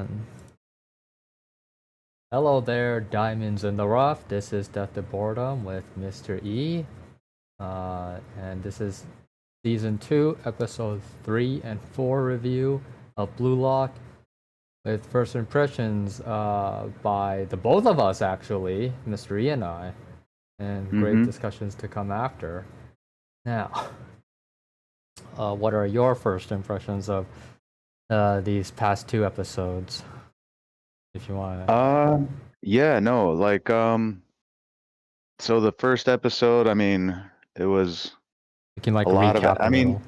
one. Hello there, diamonds in the rough. This is DeathToBoredom with Mr. E. And this is season 2, episode 3 and 4 review of Blue Lock with first impressions by the both of us, actually, Mr. E and I, and great discussions to come after. Now, what are your first impressions of these past 2 episodes? If you want to. Yeah, no, like, so the first episode, I mean, it was We can like a lot of, recap a I mean, little.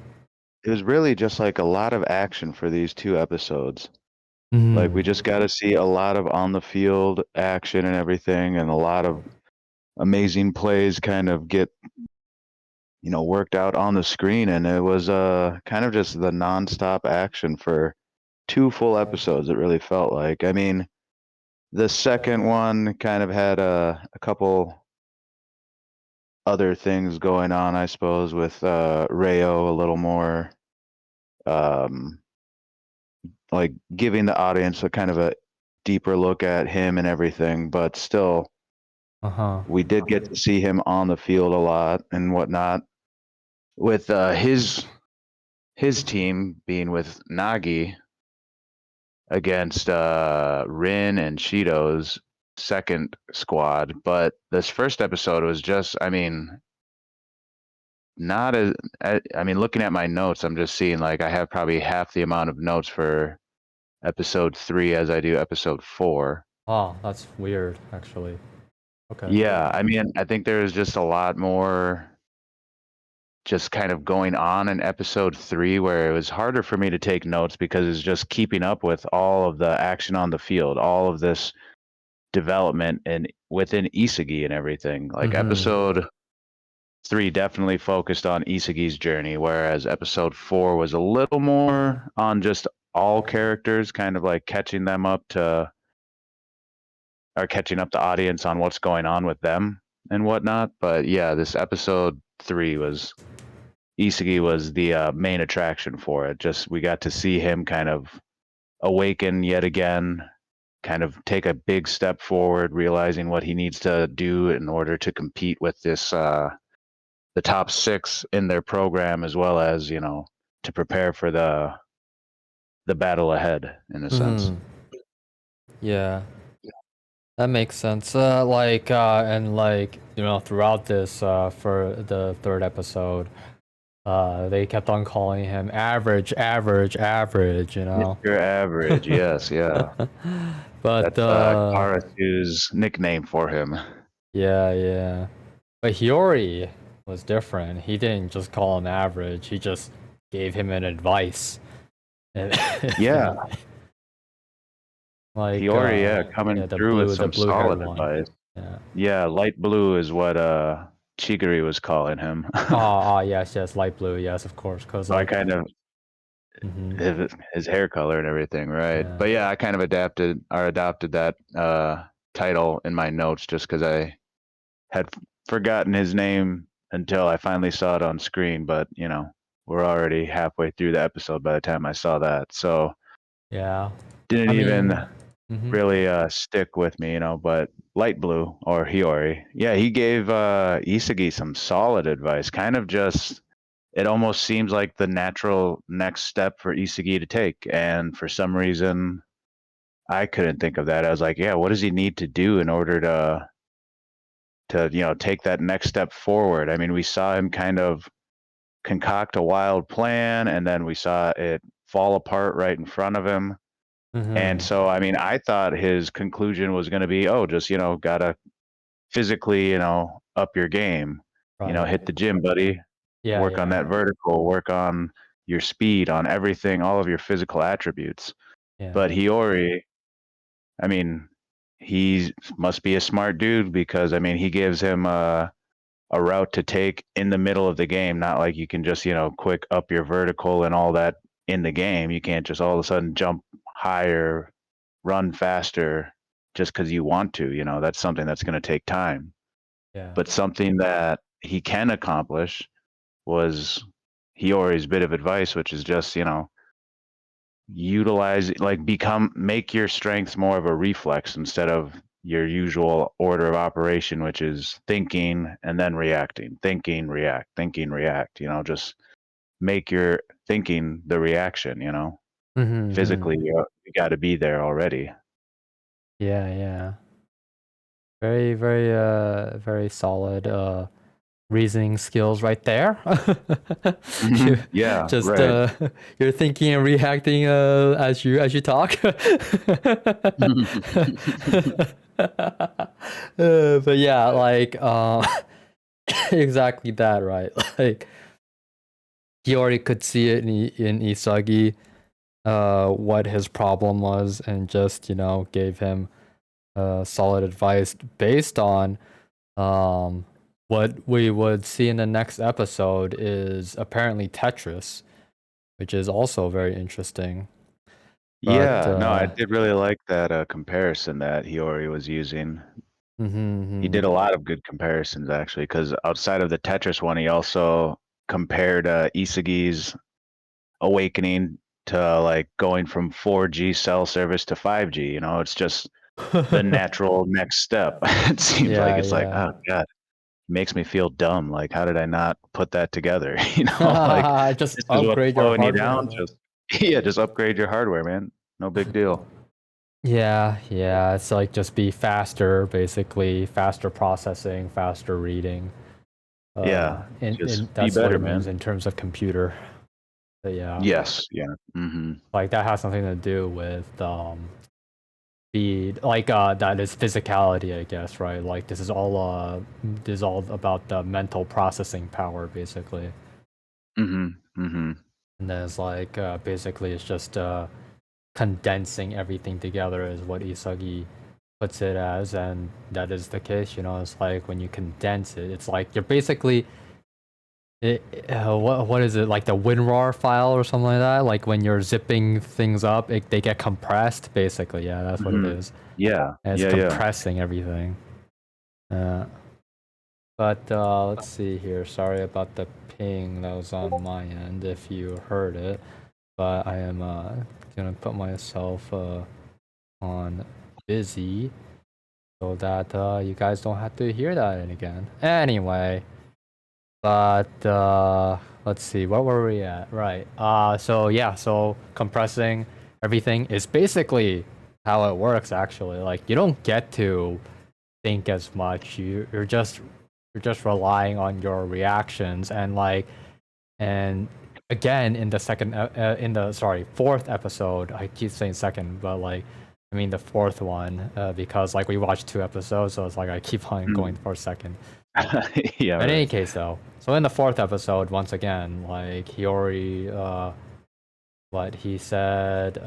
it was really just like a lot of action for these 2 episodes. Like, we Mhm. just got to see a lot of on the field action and everything, and a lot of amazing plays kind of get, worked out on the screen. And it was kind of just the nonstop action for 2 full episodes, it really felt like. I mean, the second one kind of had a couple other things going on, I suppose, with Rayo a little more, um, like giving the audience a kind of a deeper look at him and everything. But still, we did get to see him on the field a lot and whatnot. With his team being with Nagi against Rin and Cheeto's second squad. But this first episode was just, I mean, not as I mean, looking at my notes, I'm just seeing like I have probably half the amount of notes for episode 3 as I do episode 4. Oh, that's weird, actually. Okay. Yeah, I mean, I think there's just a lot more just kind of going on in episode 3 where it was harder for me to take notes because it's just keeping up with all of the action on the field, all of this development and within Isagi and everything. Like episode 3 definitely focused on Isagi's journey, whereas episode 4 was a little more on just all characters, kind of like catching the audience on what's going on with them and whatnot. But yeah, this episode 3 was Isagi was the main attraction for it. Just we got to see him kind of awaken yet again, kind of take a big step forward, realizing what he needs to do in order to compete with this the top 6 in their program, as well as to prepare for the battle ahead in a sense. Yeah, that makes sense. And like throughout this, for the third episode, they kept on calling him average, average, average. Mr. Average, yes, yeah. But That's Karasu's nickname for him. yeah. But Hiyori was different. He didn't just call him average. He just gave him an advice. Yeah. Like Hiyori, coming through with some solid advice. Yeah, light blue is what Chigiri was calling him. Yes, light blue, yes, of course, because So I kind of his hair color and everything, right? Yeah. But yeah, I kind of adopted that title in my notes just because I had forgotten his name until I finally saw it on screen. But we're already halfway through the episode by the time I saw that, so yeah, didn't even really stick with me, but light blue or Hiyori, yeah, he gave Isagi some solid advice, kind of just it almost seems like the natural next step for Isagi to take, and for some reason I couldn't think of that. I was like, yeah, what does he need to do in order to take that next step forward? I mean, we saw him kind of concoct a wild plan, and then we saw it fall apart right in front of him. And so, I mean, I thought his conclusion was going to be, oh, just, gotta physically, up your game, hit the gym, buddy, work on that vertical, work on your speed, on everything, all of your physical attributes. But Hiyori, I mean, he must be a smart dude because, I mean, he gives him a route to take in the middle of the game, not like you can just, quick up your vertical and all that in the game. You can't just all of a sudden jump higher, run faster just because you want to. That's something that's going to take time. Yeah. But something that he can accomplish was Hiyori's bit of advice, which is just, utilize, like, make your strengths more of a reflex instead of your usual order of operation, which is thinking and then reacting, thinking, react, thinking, react. Just make your thinking the reaction. Mm-hmm. Physically, you got to be there already. Yeah, yeah. Very, very, very solid reasoning skills right there. You Yeah, just right. you're thinking and reacting as you talk. But yeah, like exactly that, right? Like he already could see it in Isagi, what his problem was, and just gave him solid advice based on um what we would see in the next episode is apparently Tetris, which is also very interesting. But Yeah, no, I did really like that comparison that Hiyori was using. He did a mhm, lot of good comparisons actually, because outside of the Tetris one, he also compared Isagi's awakening to like going from 4G cell service to 5G. It's just the mhm. natural next step. It seems like Yeah, it's like, yeah. oh God, it makes me feel dumb. Like, how did I not put that together? Like, Just this is what's upgrade your slowing you hardware, down. right? Just yeah, just upgrade your hardware, man. No big deal. Yeah, yeah. It's like just be faster, basically, faster processing, faster reading. Yeah, And just be that's what better, it means man. in terms of computer. But yeah, Yes, yeah. Mhm. like that has something to do with speed, like that is physicality, I guess, right? Like this is all about the mental processing power, basically. Mhm. Mhm. And then it's like basically it's just condensing everything together is what Isagi puts it as, and that is the case. It's like when you condense it, it's like you're basically what is it, like the WinRAR file or something like that? Like when you're zipping things up, they get compressed. Basically, yeah, that's what it Mhm. is. Yeah. And it's Yeah, yeah. compressing everything. Uh, but let's see here. Sorry about the ping that was on my end if you heard it. But I am gonna put myself on busy so that you guys don't have to hear that again. Anyway, but let's see, what were we at? Right. So yeah, so compressing everything is basically how it works actually. Like you don't get to think as much. You're just relying on your reactions and like and again in the in the sorry fourth episode. I keep saying second, but like I mean the fourth one because like we watched two episodes, so it's like I keep on going Mhm. for second. Yeah, In any right. case, though, so in the fourth episode, once again, like Hiyori, what he said,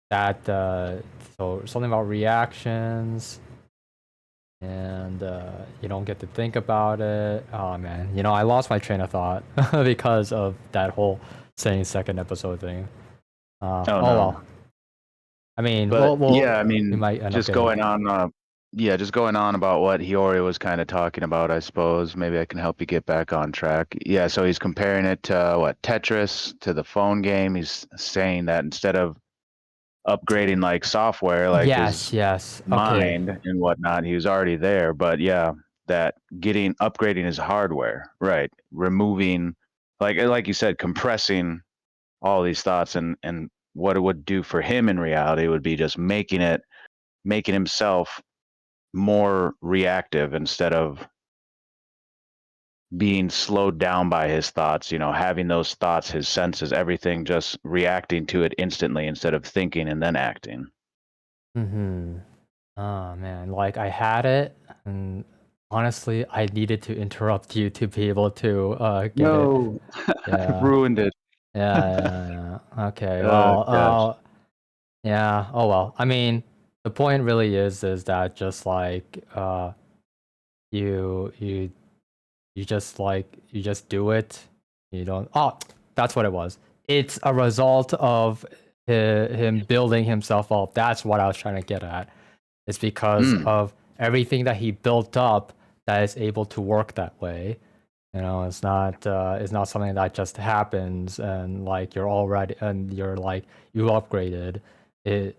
that so something about reactions, and you don't get to think about it. Oh man, I lost my train of thought because of that whole saying second episode thing. Oh, Oh no. well. I mean, But yeah, I we mean, might end up just getting. going on, yeah, just going on about what Hiyori was kind of talking about, I suppose. Maybe I can help you get back on track. Yeah, so he's comparing it to what, Tetris, to the phone game. He's saying that instead of upgrading like software, like his Yes, yes. Okay. mind and whatnot, he was already there. But yeah, that upgrading his hardware, right? Removing, like you said, compressing all these thoughts, and what it would do for him in reality would be just making himself more reactive instead of being slowed down by his thoughts, having those thoughts, his senses, everything just reacting to it instantly instead of thinking and then acting. Mm-hmm. Oh man, like I had it, and honestly, I needed to interrupt you to be able to get it. No, I've Yeah, ruined it. yeah. Okay, Oh well, gosh. yeah. Oh well. I mean, the point really is that just like you you you just do it. You don't. Oh, that's what it was. It's a result of him building himself up. That's what I was trying to get at. It's because Mm, of everything that he built up that is able to work that way. It's not something that just happens and like you're already and you're like you upgraded. It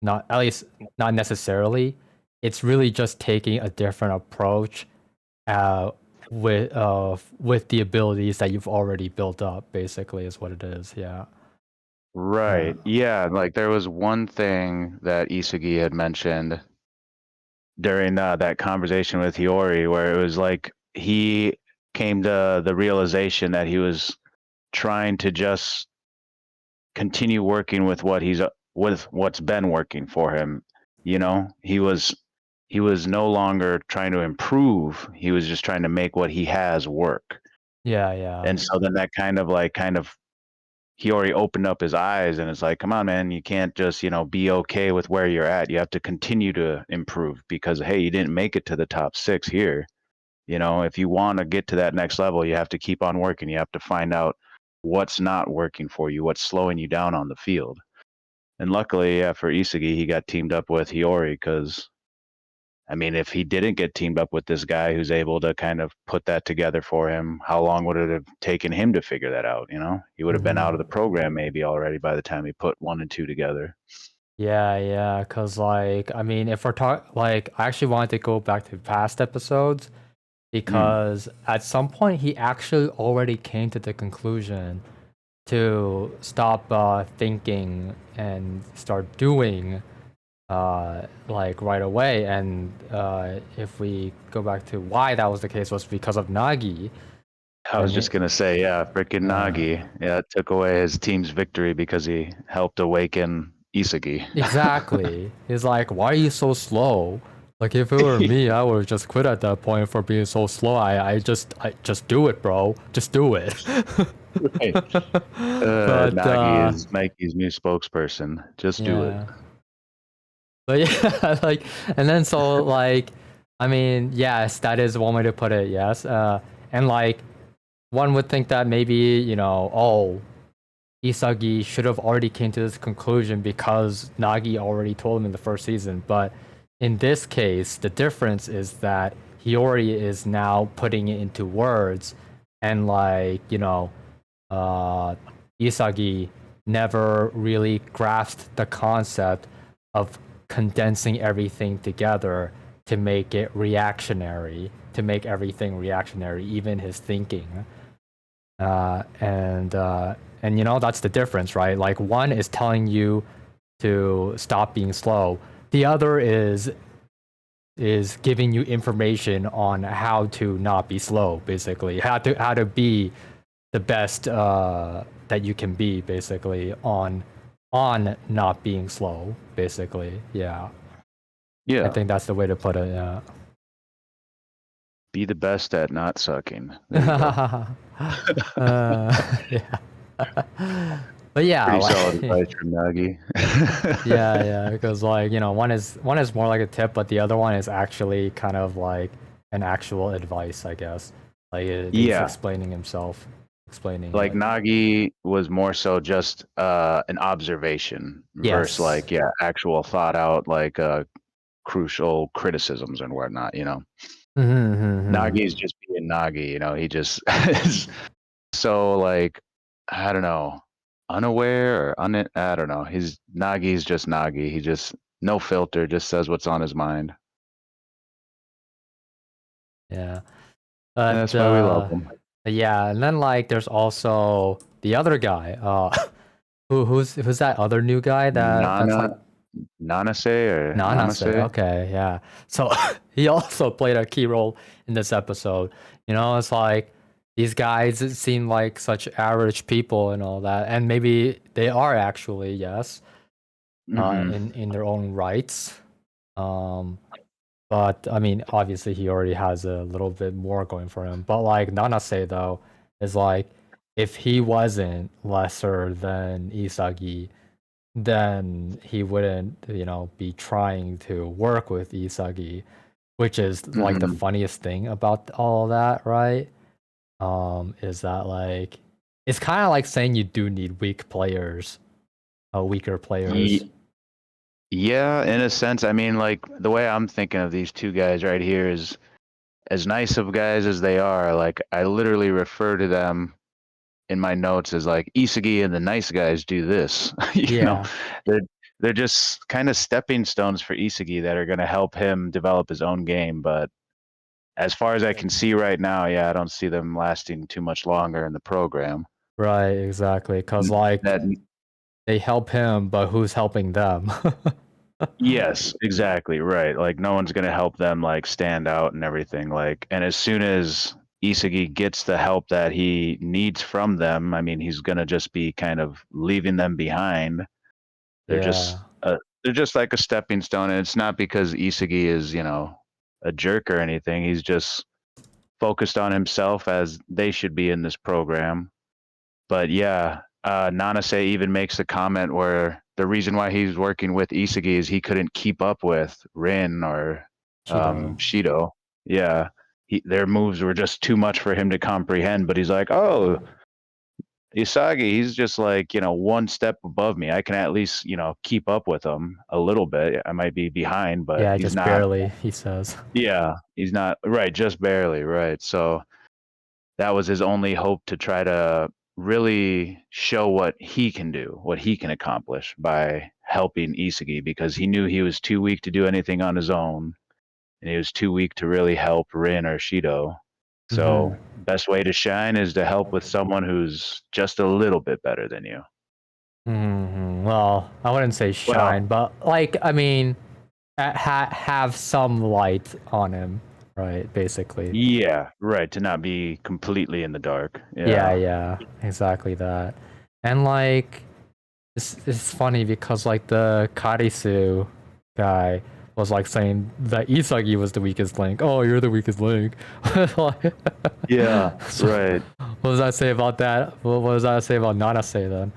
not at least not necessarily. It's really just taking a different approach uh with the abilities that you've already built up, basically is what it is. Yeah. Uh, Right. Yeah, like there was one thing that Isagi had mentioned during that conversation with Hiyori where it was like he came to the realization that he was trying to just continue working with with what's been working for him. He was no longer trying to improve. He was just trying to make what he has work. yeah, yeah. And so then that kind of he already opened up his eyes and it's like, come on, man, you can't just, be okay with where you're at. You have to continue to improve because, hey, you didn't make it to the top 6 here. If you want to get to that next level, you have to keep on working. You have to find out what's not working for you, what's slowing you down on the field. And luckily, yeah, for Isagi, he got teamed up with Hiyori because, I mean, if he didn't get teamed up with this guy who's able to kind of put that together for him, how long would it have taken him to figure that out? He would have been out of the program maybe already by the time he put 1 and 2 together. Yeah, yeah, because like I mean, if we're talking like I actually wanted to go back to past episodes Mm. because at some point he actually already came to the conclusion to stop thinking and start doing like right away. And if we go back to why that was the case was because of Nagi. I was And just gonna say, yeah, freaking uh, Nagi. Yeah, it took away his team's victory because he helped awaken Isagi. exactly, he's like, why are you so slow? Like if it were me, I would just quit at that point for being so slow. I just do it, bro. Just do it. Right. But Nagi is Nike's new spokesperson. Just do it. yeah. But yeah, like, and then so like, I mean, yes, that is one way to put it. Yes, and like, one would think that maybe oh, Isagi should have already came to this conclusion because Nagi already told him in the first season. But in this case, the difference is that Hiyori is now putting it into words, and like uh, Isagi never really grasped the concept of condensing everything together to make it reactionary, to make everything reactionary, even his thinking. And that's the difference, right? Like one is telling you to stop being slow. The other is giving you information on how to not be slow, basically. How to be the best that you can be, basically, on not being slow, basically. Yeah. I Yeah. think that's the way to put it, yeah. Be the best at not sucking. There you go. uh, yeah. But yeah, Pretty solid like advice from Nagi. yeah, yeah, because like one is more like a tip, but the other one is actually kind of like an actual advice, I guess. Like he's Yeah. explaining himself, explaining Like it. Nagi was more so just an observation versus Yes. like, yeah, actual thought out, like crucial criticisms and whatnot. Mm-hmm. Nagi is just being Nagi. He just is so like, I don't know, unaware or I don't know. Nagi's just Nagi. He just no filter, just says what's on his mind. Yeah. And But that's why we love him. yeah, and then like there's also the other guy. Who's that other new guy that's like Nana Nanase or Nanase? Nanase? Okay, yeah. So he also played a key role in this episode. It's like these guys seem like such average people and all that, and maybe they are actually, yes, Mm-hmm. in their own rights. Um, but I mean, obviously he already has a little bit more going for him. But like Nanase though is like, if he wasn't lesser than Isagi, then he wouldn't, be trying to work with Isagi, which is like the Mm-hmm. funniest thing about all of that, right? Is that like it's kind of like saying you do need weaker players. Yeah, in a sense. I mean, like the way I'm thinking of these two guys right here is as nice of guys as they are, like I literally refer to them in my notes as like Isagi and the nice guys do this. Yeah. They're they're just kind of stepping stones for Isagi that are going to help him develop his own game. But as far as I can see right now, yeah, I don't see them lasting too much longer in the program. Right, exactly. Because, like, That they help him, but who's helping them? Yes, exactly right. Like no one's gonna help them like stand out and everything. Like, and as soon as Isagi gets the help that he needs from them, I mean, he's gonna just be kind of leaving them behind. They're Yeah. just they're just like a stepping stone, and it's not because Isagi is, a jerk or anything. He's just focused on himself as they should be in this program. But yeah, Nanase even makes the comment where the reason why he's working with Isagi is he couldn't keep up with Rin or Cheeto. Shido. Yeah, their moves were just too much for him to comprehend. But he's like, oh, Isagi, he's just like, one step above me. I can at least, keep up with him a little bit. I might be behind, but Yeah, he's just not. barely, he says. Yeah, he's not. Right, just barely. Right. So that was his only hope to try to really show what he can do, what he can accomplish by helping Isagi because he knew he was too weak to do anything on his own and he was too weak to really help Rin or Shido. Mm-hmm. So, best way to shine is to help with someone who's just a little bit better than you. Mm-hmm. Well, I wouldn't say Well, shine, but, like, I mean, have some light on him, right? Basically. yeah, right, to not be completely in the dark. Yeah, Yeah. yeah, exactly that. And, like, it's funny because, like, the Karisu guy was, like, saying that Isagi was the weakest link. Oh, you're the weakest link. Like, Yeah, so, right. what does that say about that? What does that say about Nanase then?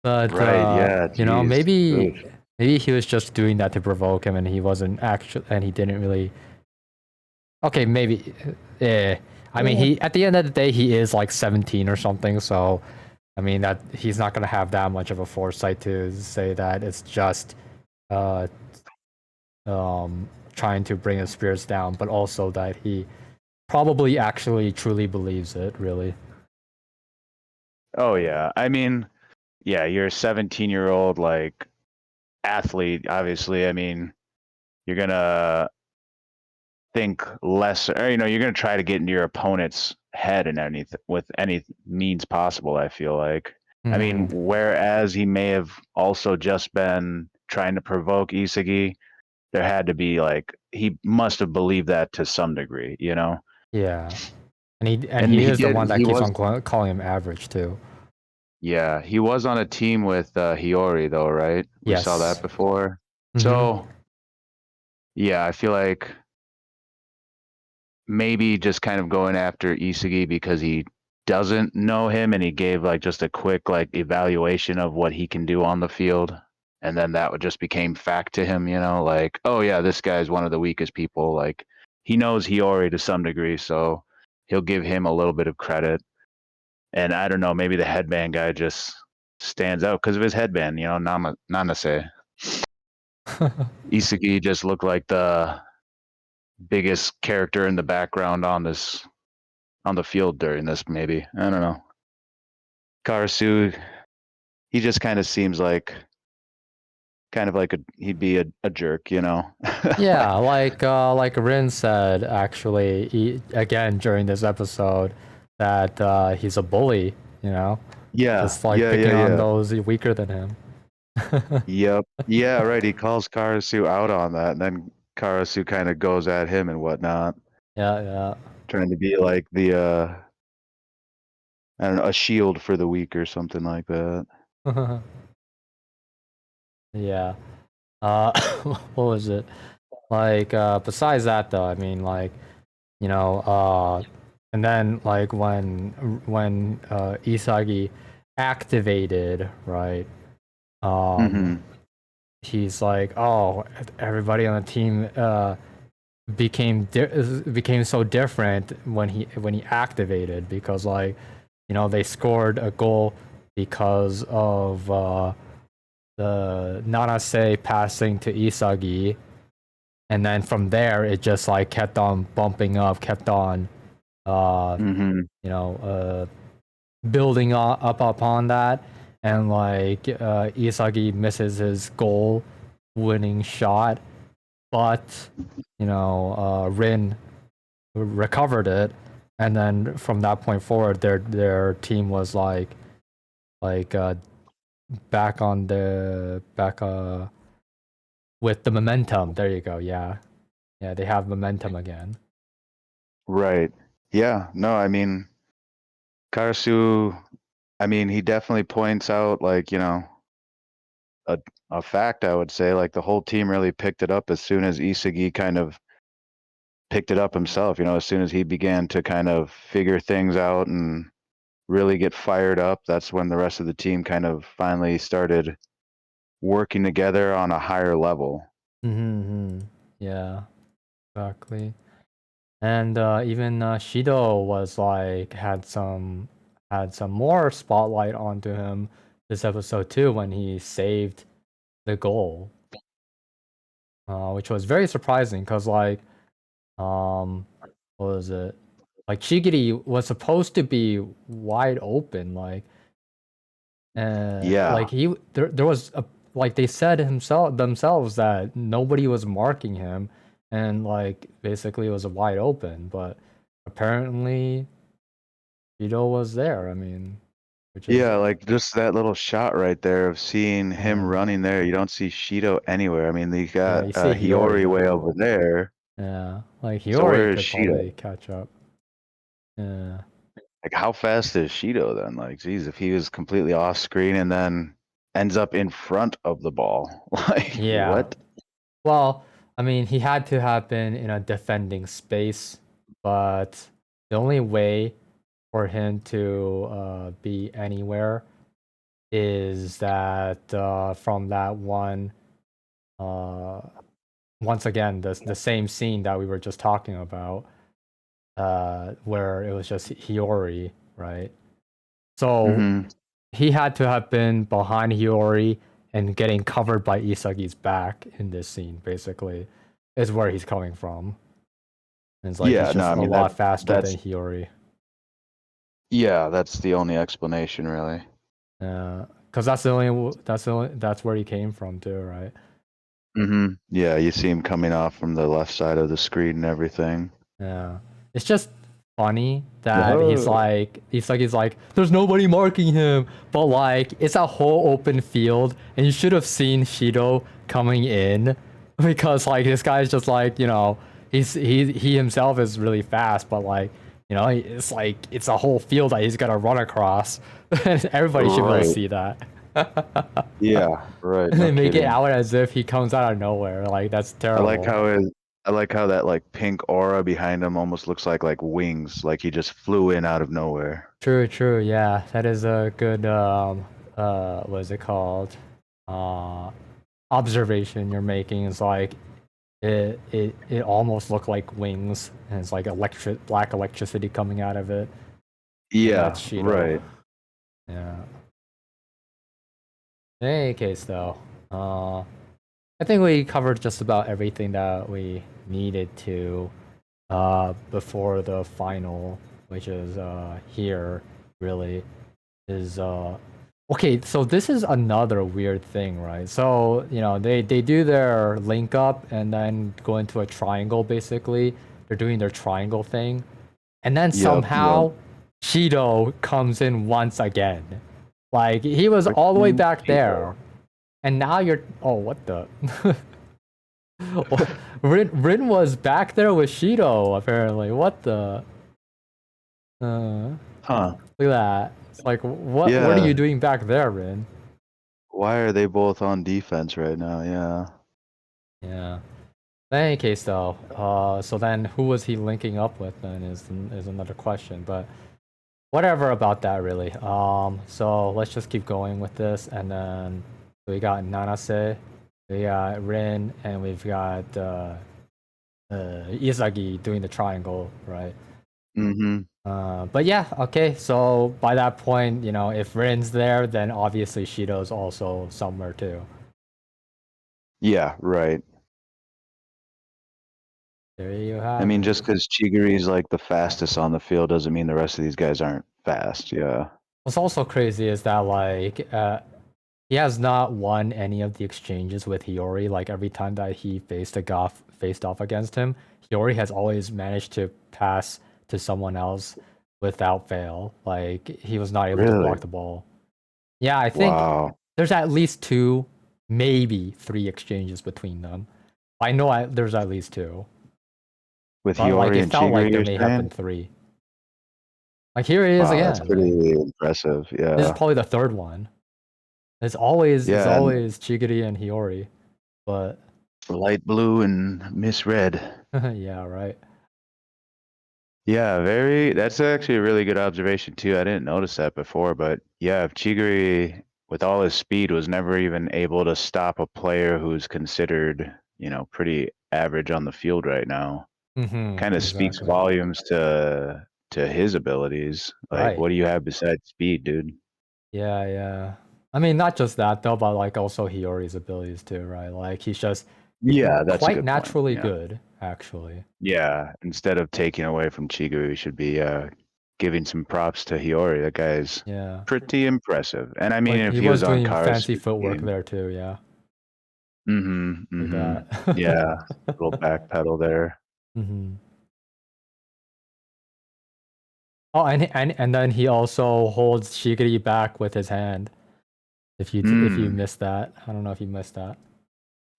But Right, yeah, geez. maybe Oof. he was just doing that to provoke him, and he wasn't actually, and he didn't really. Okay, maybe. Yeah. I mean, Yeah. he at the end of the day, he is like 17 or something. So, I mean, that he's not gonna have that much of a foresight to say that it's just uh trying to bring his spirits down, but also that he probably actually truly believes it. Really. Oh yeah. I mean, yeah, you're a 17-year-old like athlete, obviously. I mean, you're gonna think less, or you're gonna try to get into your opponent's head in anything with any means possible, I feel like. I mean, Hmm. whereas he may have also just been trying to provoke Isagi, there had to be like he must have believed that to some degree. Yeah. And And he he is the did one that he keeps was on calling him average too. yeah, he was on a team with Hiyori though, right? We saw that Yes. before. Mm-hmm. So, yeah, I feel like maybe just kind of going after Isagi because he doesn't know him and he gave like just a quick like evaluation of what he can do on the field. And then that would just became fact to him, like, oh yeah, this guy's one of the weakest people. Like he knows Hiyori to some degree, so he'll give him a little bit of credit. And I don't know, maybe the headband guy just stands out because of his headband, Nanase. Isagi just looked like the biggest character in the background on the field during this. Maybe I don't know. Karasu, he just kind of seems like he'd be a jerk. Yeah, like Rin said actually again during this episode that he's a bully, you know, Yeah, just like yeah, yeah, picking on yeah. those weaker than him. Yep. Yeah, right. He calls Karasu out on that, and then Karasu kind of goes at him and whatnot, Yeah, trying to be like I don't know, a shield for the weak or something like that. yeah. Yeah. What was it? Like besides that though, I mean like, you know, and then like when Isagi activated, right? Um Mm-hmm. he's like, "Oh, everybody on the team became so different when he activated because like, you know, they scored a goal because of the Nanase passing to Isagi, and then from there it just like kept on bumping up, kept on, uh, Mm-hmm. you know, building up upon that, and like Isagi misses his goal winning shot, but Rin recovered it, and then from that point forward, their team was like back on the back with the momentum. There you go. Yeah, yeah, they have momentum again. Right. Yeah. No, I mean, Karasu, I mean, he definitely points out, like, a, a fact, I would say. Like, the whole team really picked it up as soon as Isagi kind of picked it up himself, as soon as he began to kind of figure things out and really get fired up. That's when the rest of the team kind of finally started working together on a higher level. Mm-hmm. Yeah, exactly. And even Shido was like had some more spotlight onto him this episode too when he saved the goal, which was very surprising because um what was it, like Chigiri was supposed to be wide open, Yeah. like there was a, like they said themselves that nobody was marking him, and like basically it was a wide open, but apparently Vito was there. I mean, which is Yeah, like just that little shot right there of seeing him uh, running there. You don't see Shido anywhere. I mean, they yeah, got you see Hiyori Hiyori way though. over there. Yeah, like So Hiyori where is could probably Shido? catch up. Yeah, Like, how fast is Shido then? Like, geez, if he was completely off screen and then ends up in front of the ball, like, yeah. what? Well, I mean, he had to have been in a defending space, but the only way for him to be anywhere is that from that one, uh, once again, the same scene that we were just talking about, where it was just Hiyori, right? So Hmm. he had to have been behind Hiyori and getting covered by Isagi's back in this scene, basically, is where he's coming from. And it's like he's Yeah, no, just I a mean lot faster than that's Hiyori. that's the only explanation really. Because that's where he came from too, right? Hmm. Yeah, you see him coming off from the left side of the screen and everything. Yeah. It's just funny that Oh. he's like, there's nobody marking him, but like it's a whole open field, and you should have seen Shido coming in because like this guy's just like, he himself is really fast, but like, it's like it's a whole field that he's gonna run across. And everybody should be able to Right. see that. Yeah, right. And No they make it kidding. out as if he comes out of nowhere. Like that's I like terrible. how it, I like how that like pink aura behind him almost looks like wings, like he just flew in out of nowhere. True, true. Yeah, that is a good what is it called? Uh Observation you're making. Is like it almost looked like wings, and it's like black electricity coming out of it. And that's Yeah, Shido. right. Yeah. In any case though, I think we covered just about everything that we needed to before the final, which is here really. Is okay, so this is another weird thing, right? So they do their link up and then go into a triangle. Basically they're doing their triangle thing, and then Yep. somehow Shido comes in once again. Like he was all the way Freaking back there, Cheeto. and now you're, oh, what the. Rin was back there with Shido apparently. What the, Huh. look at that. It's like, what are you Yeah. doing back there, Rin? Why are they both on defense right now? Yeah. Yeah. In any case, though, so then who was he linking up with? Then is another question, but whatever about that, really. So let's just keep going with this, and then we got Nanase, we got Rin, and we've got Izagi doing the triangle, right? Mm-hmm. But yeah, okay. So by that point, if Rin's there, then obviously Shido's also somewhere too. Yeah, right. There you I have mean, it. just because Chigiri's like the fastest on the field doesn't mean the rest of these guys aren't fast. Yeah. What's also crazy is that like he has not won any of the exchanges with Hiyori. Like every time that he faced off against him, Hiyori has always managed to pass to someone else without fail. Like he was not able to Really? block the ball. Yeah, I think Wow. there's at least two, maybe three exchanges between them. There's at least two, With but like Hiyori it and felt like Chigiri, there you're may have been saying? three. Like here it is Wow, that's again. Like pretty impressive. this is Yeah. probably the third one. It's Yeah, and always Chigiri and Hiyori, but light blue and misread. yeah, right. Yeah, that's actually a really good observation too. I didn't notice that before, but yeah, if Chigiri with all his speed was never even able to stop a player who's considered, pretty average on the field right now, kind of speaks Exactly. volumes to his abilities. Like, Right. what do you have besides speed, dude? Yeah, yeah. I mean, not just that though, but like also Hiyori's abilities too, right? Like he's Yeah, that's a quite good point. naturally Yeah. good, actually. Yeah, instead of taking away from Chigiri, we should be giving some props to Hiyori. That guy's Yeah. pretty impressive. And I mean, Like if he he was was on doing fancy Karasu's footwork team, there too, yeah. Like that. yeah, little back pedal there. hmm Oh, and then he also holds Shigiri back with his hand. If you Mm, missed that, I don't know if you missed that.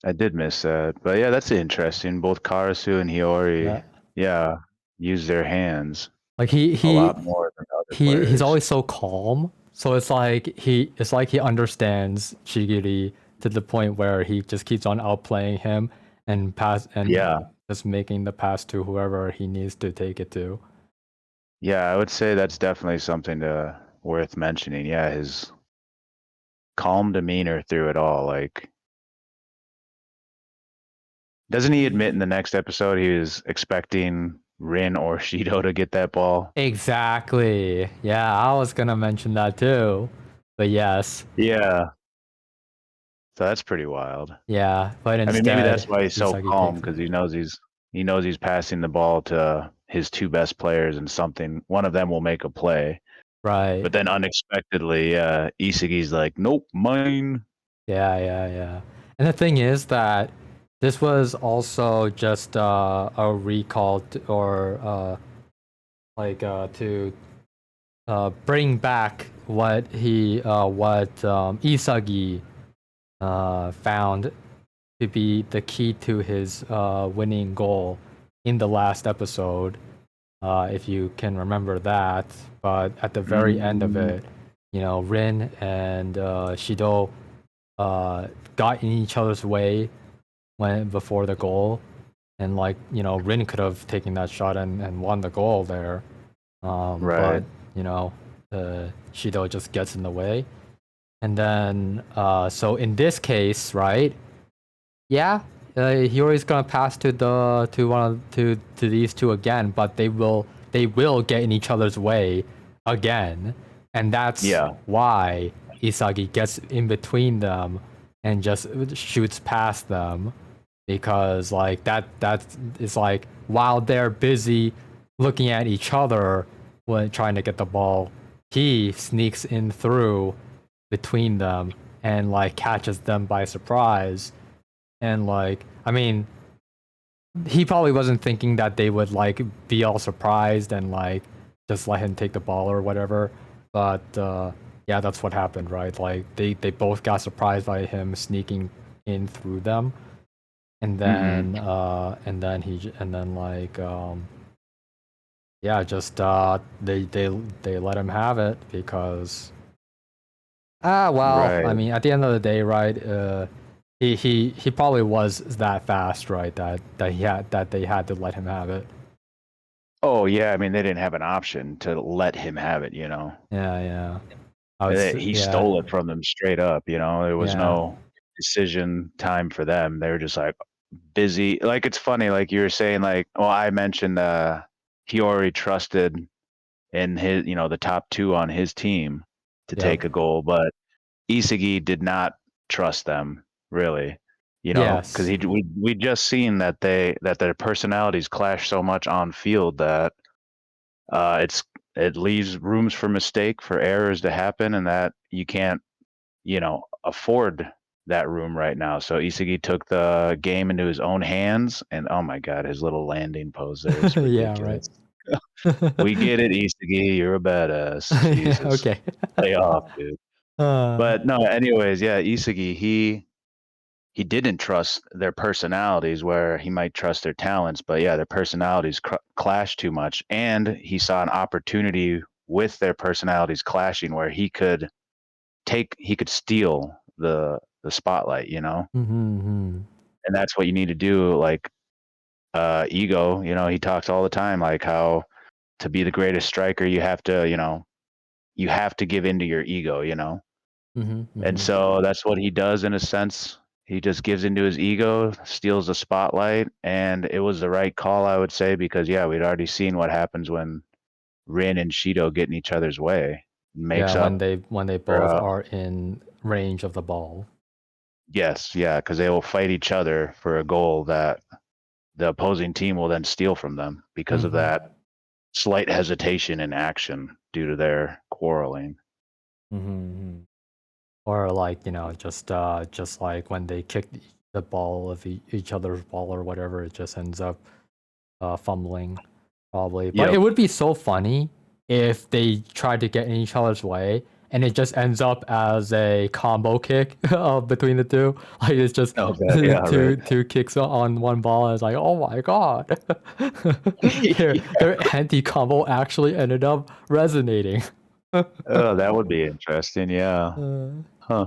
I did miss that, but yeah, that's interesting. Both Karasu and Yeah. Hiyori, yeah, use their hands Like he a he lot more than other he's players. always so calm. So it's like he understands Shigiri to the point where he just keeps on outplaying him and Yeah, just making the pass to whoever he needs to take it to. yeah, I would say that's definitely something to worth mentioning. Yeah, his calm demeanor through it all, like. Doesn't he admit in the next episode he was expecting Rin or Shido to get that ball? Exactly. Yeah, I was gonna mention that too. But yes. Yeah. So that's pretty wild. Yeah. But I mean, maybe that's instead why he's so Isagi calm takes it. because he knows he's passing the ball to his two best players and one of them will make a play. Right. But then unexpectedly, Isagi's like, "Nope, mine." Yeah, yeah, yeah. And the thing is that this was also just a recall or to bring back what Isagi found to be the key to his winning goal in the last episode, if you can remember that. But at the very end of Mm, it, Rin and Shido got in each other's way when before the goal, and like Rin could have taken that shot and won the goal there, right. but you know Shido just gets in the way, and then so in this case, right? Yeah, Hiyori's gonna pass to these two again, but they will get in each other's way again, and that's Yeah. why Isagi gets in between them and just shoots past them, because like that is like while they're busy looking at each other when trying to get the ball, he sneaks in through between them and like catches them by surprise. And like, I mean, he probably wasn't thinking that they would like be all surprised and like just let him take the ball or whatever. But yeah, that's what happened, right? Like they both got surprised by him sneaking in through them, Hmm. and then like yeah, just they let him have it because well, I Right. mean, at the end of the day, right? He probably was that fast, right? That they had to let him have it. Oh yeah. I mean, they didn't have an option to let him have it. Yeah, yeah. He Yeah, stole it from them straight up. There was yeah, no decision time for them. They were just like busy. Like it's funny, like you were saying, like, well, I mentioned he already trusted in the top two on his team to yep. take a goal, but Isagi did not trust them really. You know, because Yes. we just seen that their personalities clash so much on field that it leaves rooms for mistake, for errors to happen, and that you can't, afford that room right now. So Isagi took the game into his own hands, and oh my god, his little landing pose there is Yeah, right. ridiculous. We get it, Isagi, you're a badass. Yeah, Jesus, okay. lay off, dude. Uh, But no, anyways, yeah, Isagi, he didn't trust their personalities where he might trust their talents, but yeah, their personalities clash too much, and he saw an opportunity with their personalities clashing where he could steal the spotlight, mm-hmm. and that's what you need to do. Like ego, he talks all the time like how to be the greatest striker you have to, you have to give into your ego, Mm-hmm. and Mm-hmm. so that's what he does in a sense. He just gives into his ego, steals the spotlight, and it was the right call, I would say, because yeah, we'd already seen what happens when Rin and Shido get in each other's way. Yeah, Makes when up they for both are in range of the ball. yes, yeah, because they will fight each other for a goal that the opposing team will then steal from them because of Mm-hmm. that slight hesitation in action due to their quarreling. Mm-hmm. Or like, just like when they kick the ball of each other's ball or whatever, it just ends up fumbling, probably. But it Yep. would be so funny if they tried to get in each other's way and it just ends up as a combo kick between the two. Like it's just Okay. Yeah. Right. two kicks on one ball. And it's like, oh my god, their anti combo actually ended up resonating. Oh, that would be interesting. Yeah. Uh, Huh.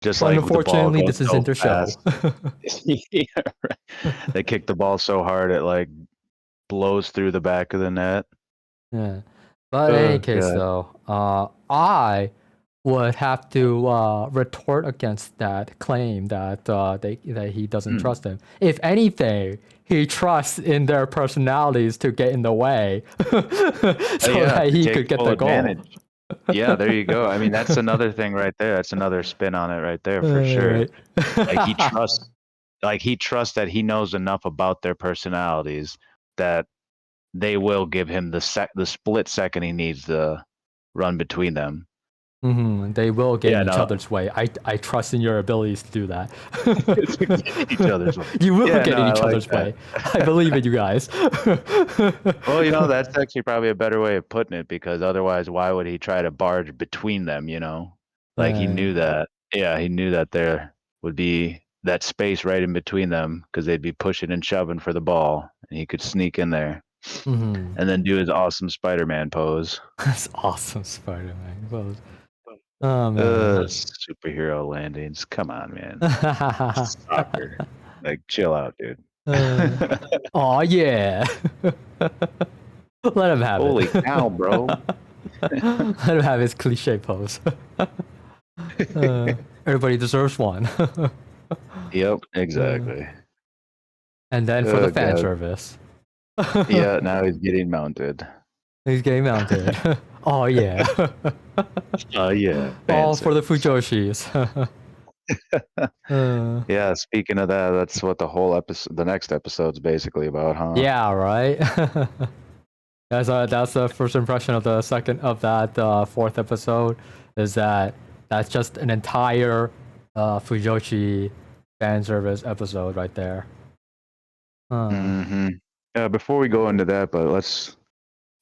Just but like the ball unfortunately, goes this isn't so the show. fast. Yeah, right. They kick the ball so hard it like blows through the back of the net. Yeah. But in any Oh case, god. though, I would have to retort against that claim that that he doesn't Hmm. trust him. If anything, he trusts in their personalities to get in the way, so Yeah, that to he take could get full the goal. advantage. Yeah, there you go. I mean, that's another thing right there. That's another spin on it right there for sure. Right. Like he trusts that he knows enough about their personalities that they will give him the split second he needs to run between them. They will get in Yeah, each no, other's way. I trust in your abilities to do that. to get in each other's way. You will Yeah, get no, in I each like other's that. way. I believe in you guys. Well, that's actually probably a better way of putting it because otherwise, why would he try to barge between them? Like he Right. knew that, yeah, he knew that there would be that space right in between them because they'd be pushing and shoving for the ball, and he could sneak in there and then do his awesome Spider-Man pose. That's awesome, Spider-Man. Well, oh man. Superhero landings. Come on, man. Soccer. Like, chill out, dude. Oh yeah. Let him have it. Holy cow, bro. Let him have his cliche pose. Everybody deserves one. Yep, Uh, exactly. and then for the Oh, fan God. service, Yeah, now he's getting mounted. he's getting mounted. Oh yeah. Oh, yeah, fan All for the service. Fujoshis. uh, Yeah, speaking of that, that's what the next episode's basically about, huh? yeah, right. That's the first impression of the second of that fourth episode is that that's just an entire Fujoshi fan service episode right there. Uh, Mm-hmm. Before we go into that, but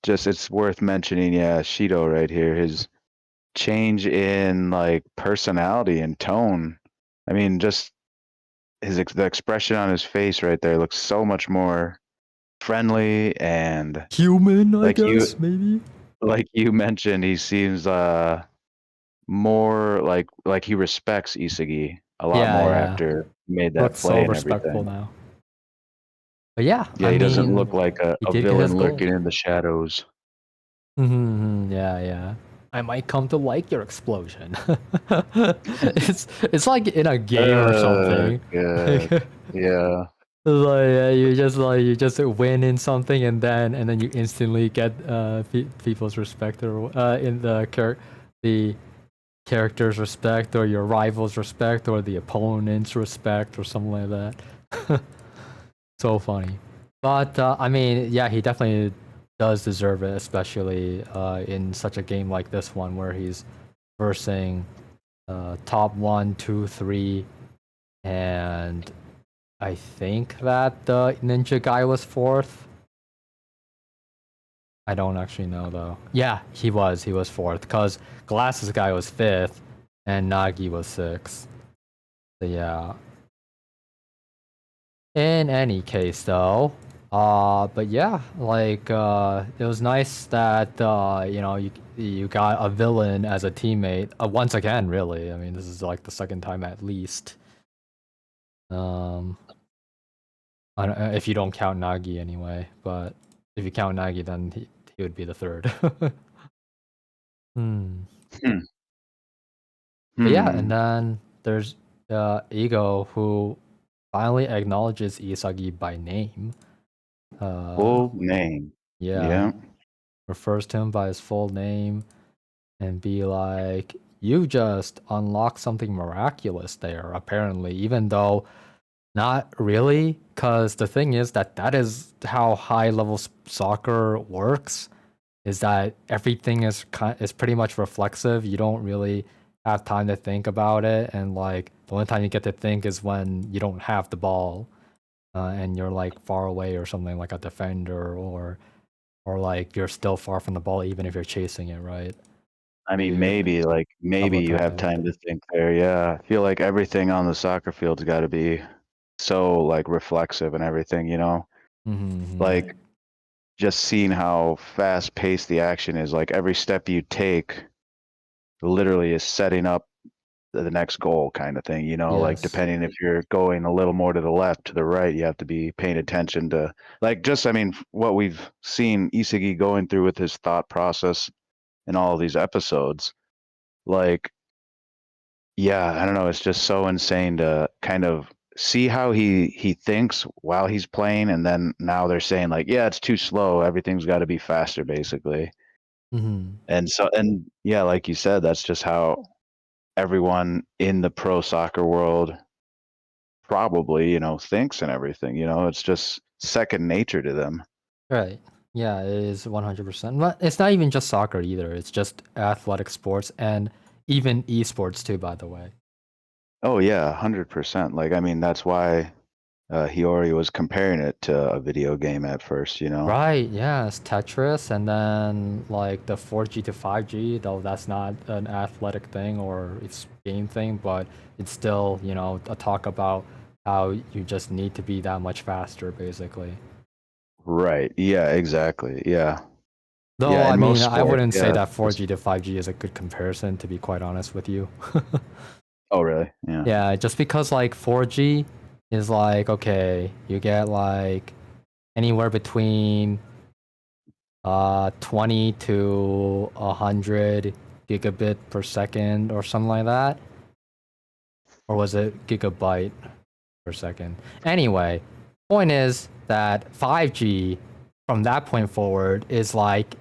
it's worth mentioning, yeah, Shido right here, his change in like personality and tone. I mean, just the expression on his face right there looks so much more friendly and Human, I like you guess, maybe. like you mentioned, he seems more like he respects Isagi a lot Yeah, more yeah. after he made that Looks so play and respectful everything. now. But yeah, Yeah, I he doesn't mean, look like he a did get his villain goal. lurking in the shadows. Yeah, yeah. I might come to like your explosion. It's like in a game or something. Good. Yeah. You just win in something and then you instantly get people's respect or in the character's respect or your rival's respect or the opponent's respect or something like that. So funny. But I mean, yeah, he definitely does deserve it, especially in such a game like this one where he's versing top one, two, three, and I think that the ninja guy was fourth. I don't actually know though. Yeah, he was. He was fourth because Glasses guy was fifth and Nagi was sixth. So yeah. In any case, though, but yeah, like it was nice that you got a villain as a teammate once again. Really, I mean, this is like the second time at least. Um, if you don't count Nagi anyway, but if you count Nagi, then he would be the third. Hmm. Hmm. But yeah, and Hmm. then there's Ego who finally acknowledges Isagi by name. Full name. Yeah, Yeah. refers to him by his full name and be like, you just unlocked something miraculous there, apparently, even though not really, because the thing is that is how high level soccer works, is that everything is pretty much reflexive. You don't really have time to think about it, and like the only time you get to think is when you don't have the ball, and you're like far away or something like a defender or like you're still far from the ball even if you're chasing it, right? I mean, You maybe double you tap have it. time to think there. Yeah. I feel like everything on the soccer field's got to be so like reflexive and everything, you know? Mm-hmm. Like just seeing how fast paced the action is, like every step you take literally is setting up the next goal kind of thing, you know, like Yes. depending if you're going a little more to the left, to the right, you have to be paying attention to like just I mean what we've seen Isagi going through with his thought process in all of these episodes. Like, yeah, I don't know, it's just so insane to kind of see how he thinks while he's playing, and then now they're saying like, yeah, it's too slow, everything's got to be faster basically. Mm-hmm. And yeah, like you said, that's just how everyone in the pro soccer world probably, you know, thinks and everything, you know, it's just second nature to them. Right. Yeah, it is 100%. But it's not even just soccer either. It's just athletic sports and even esports too, by the way. Oh yeah, 100%. Like, I mean, that's why Hiyori was comparing it to a video game at first, you know? Right, yeah, it's Tetris and then like the 4G to 5G, though that's not an athletic thing or it's game thing, but it's still, a talk about how you just need to be that much faster, basically. Right. Yeah, exactly. Yeah. Though, Yeah, I in mean, most I sports, wouldn't say yeah. that 4G to 5G is a good comparison, to be quite honest with you. Oh, really? Yeah. Yeah, just because like 4G is like, okay, you get like anywhere between 20 to 100 gigabit per second or something like that. Or was it gigabyte per second? Anyway, point is that 5G from that point forward is like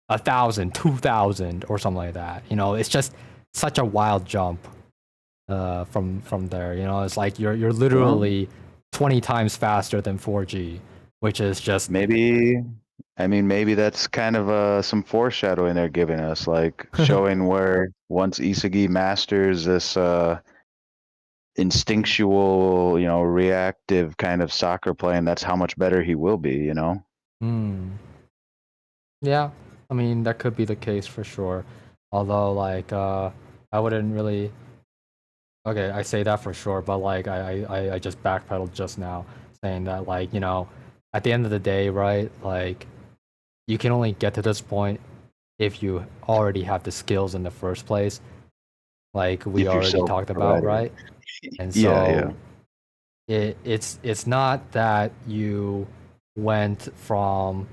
1,000, 2,000, or something like that. It's just such a wild jump from there. It's like you're Well, literally 20 times faster than 4G, which is just maybe, I mean, maybe that's kind of some foreshadowing they're giving us, like showing where once Isagi masters this instinctual, you know, reactive kind of soccer playing, that's how much better he will be, you know? hmm. Yeah, I mean that could be the case for sure. Although like I wouldn't really okay, I say that for sure, but like I just backpedaled just now saying that like, at the end of the day, right? Like you can only get to this point if you already have the skills in the first place, like we If you're already talked about, self-provided. right? And Yeah, yeah. so it's not that you went from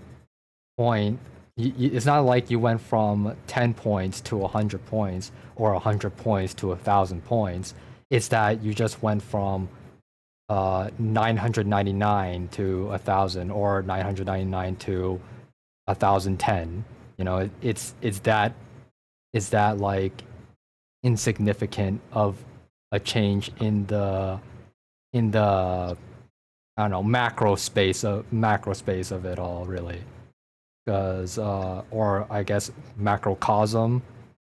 point it's not like you went from 10 points to 100 points or 100 points to 1,000 points. It's that you just went from 999 to 1,000 or 999 to 1,010. It's that like insignificant of a change in the I don't know macro space of it all, really. Because or I guess macrocosm,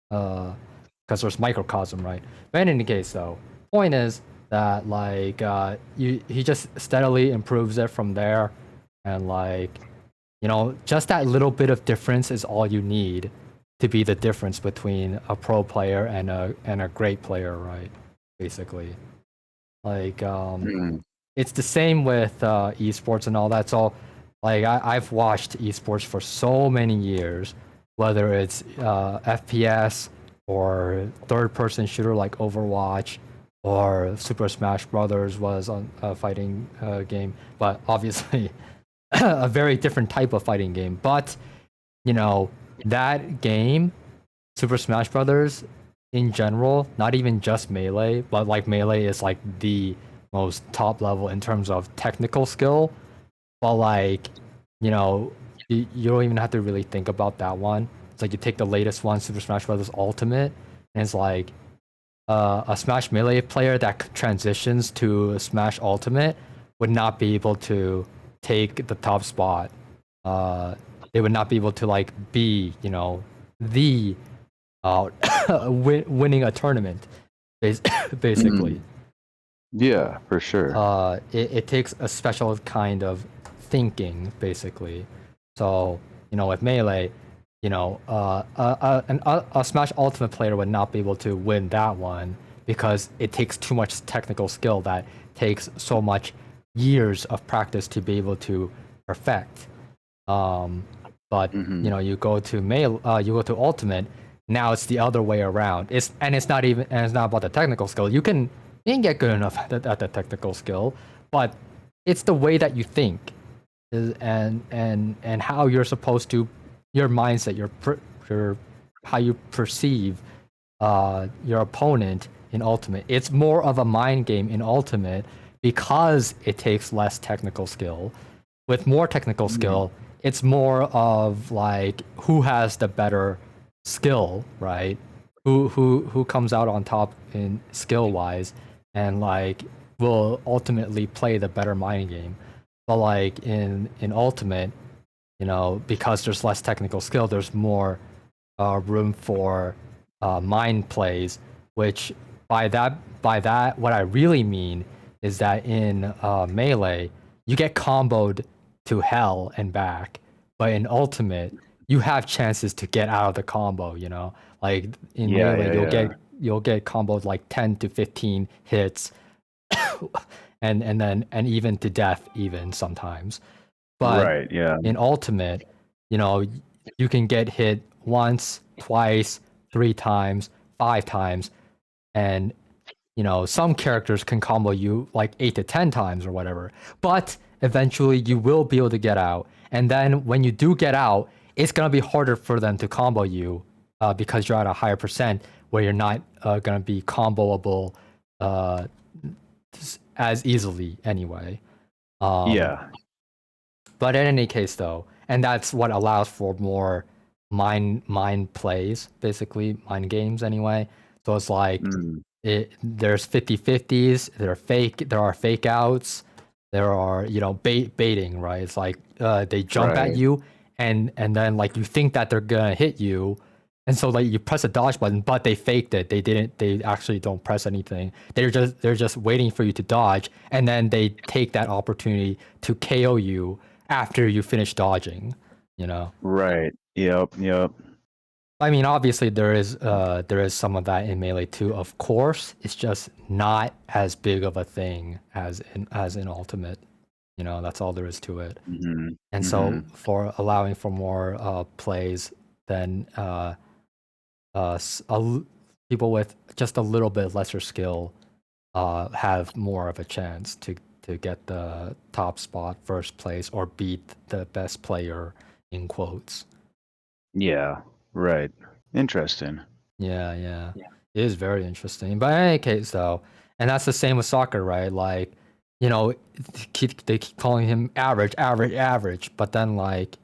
because there's microcosm, right? But in any case, though, point is that like he just steadily improves it from there, and like just that little bit of difference is all you need to be the difference between a pro player and a great player, right? Basically, like it's the same with esports and all that. So like I've watched esports for so many years, whether it's FPS or third-person shooter like Overwatch or Super Smash Brothers was a fighting game, but obviously a very different type of fighting game. But that game, Super Smash Brothers, in general, not even just Melee, but like Melee is like the most top level in terms of technical skill. But like, you don't even have to really think about that one. It's like you take the latest one, Super Smash Brothers Ultimate, and it's like a Smash Melee player that transitions to Smash Ultimate would not be able to take the top spot. They would not be able to like be, the winning a tournament, basically. Yeah, for sure. It takes a special kind of thinking, basically. So, with Melee, a Smash Ultimate player would not be able to win that one because it takes too much technical skill that takes so much years of practice to be able to perfect. But you go to you go to Ultimate. Now it's the other way around. It's not about the technical skill. You can get good enough at the technical skill, but it's the way that you think, and how you're supposed to, your mindset, your how you perceive your opponent in Ultimate. It's more of a mind game in Ultimate because it takes less technical skill. With more technical skill, it's more of like who has the better skill, right? Who comes out on top in skill wise, and like will ultimately play the better mind game. But like in Ultimate, because there's less technical skill, there's more room for mind plays. Which by that what I really mean is that in Melee you get comboed to hell and back, but in Ultimate you have chances to get out of the combo. Like in Melee you'll get comboed like 10 to 15 hits, and even to death even sometimes. But Right, yeah. in Ultimate, you can get hit once, twice, 3 times, 5 times, and some characters can combo you like 8 to 10 times or whatever. But eventually you will be able to get out. And then when you do get out, it's gonna be harder for them to combo you because you're at a higher percent where you're not gonna be comboable as easily anyway. Yeah. But in any case, though, and that's what allows for more mind plays, basically mind games anyway. So it's like there's 50-50s, there are fake outs, there are baiting, right? It's like they jump at Right. you, and then like you think that they're gonna hit you, and so like you press a dodge button, but they faked it. They didn't. They actually don't press anything. They're just waiting for you to dodge, and then they take that opportunity to KO you after you finish dodging. Right. Yep. I mean, obviously there is some of that in Melee too. Of course, it's just not as big of a thing as in Ultimate. That's all there is to it. And so for allowing for more plays, then people with just a little bit lesser skill have more of a chance to get the top spot, first place, or beat the best player in quotes. Yeah. Right. Interesting. Yeah. It is very interesting. But in any case, though, and that's the same with soccer, right? Like, they keep calling him average, but then like,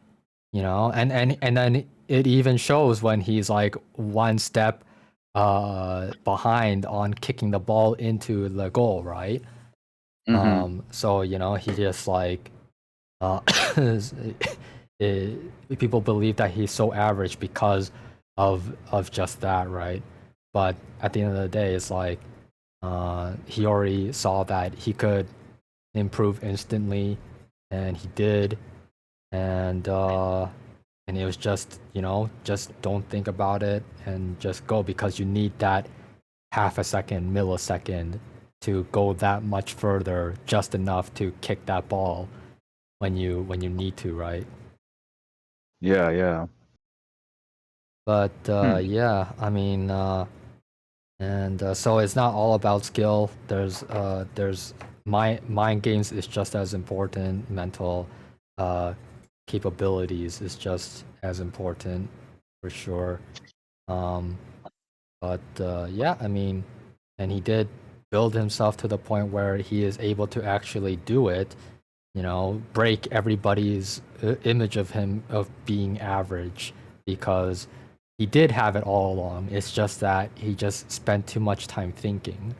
and then it even shows when he's like one step behind on kicking the ball into the goal, right? Mm-hmm. So he just like uh, people believe that he's so average because of just that, right? But at the end of the day, it's like he already saw that he could improve instantly, and he did, and it was just just don't think about it and just go, because you need that half a second, millisecond to go that much further, just enough to kick that ball when you need to, right? Yeah, yeah. But Hmm. yeah, I mean, and so it's not all about skill. There's mind games is just as important. Mental uh, capabilities is just as important for sure. Um, but yeah, I mean, and he did build himself to the point where he is able to actually do it. Break everybody's image of him of being average, because he did have it all along. It's just that he just spent too much time thinking.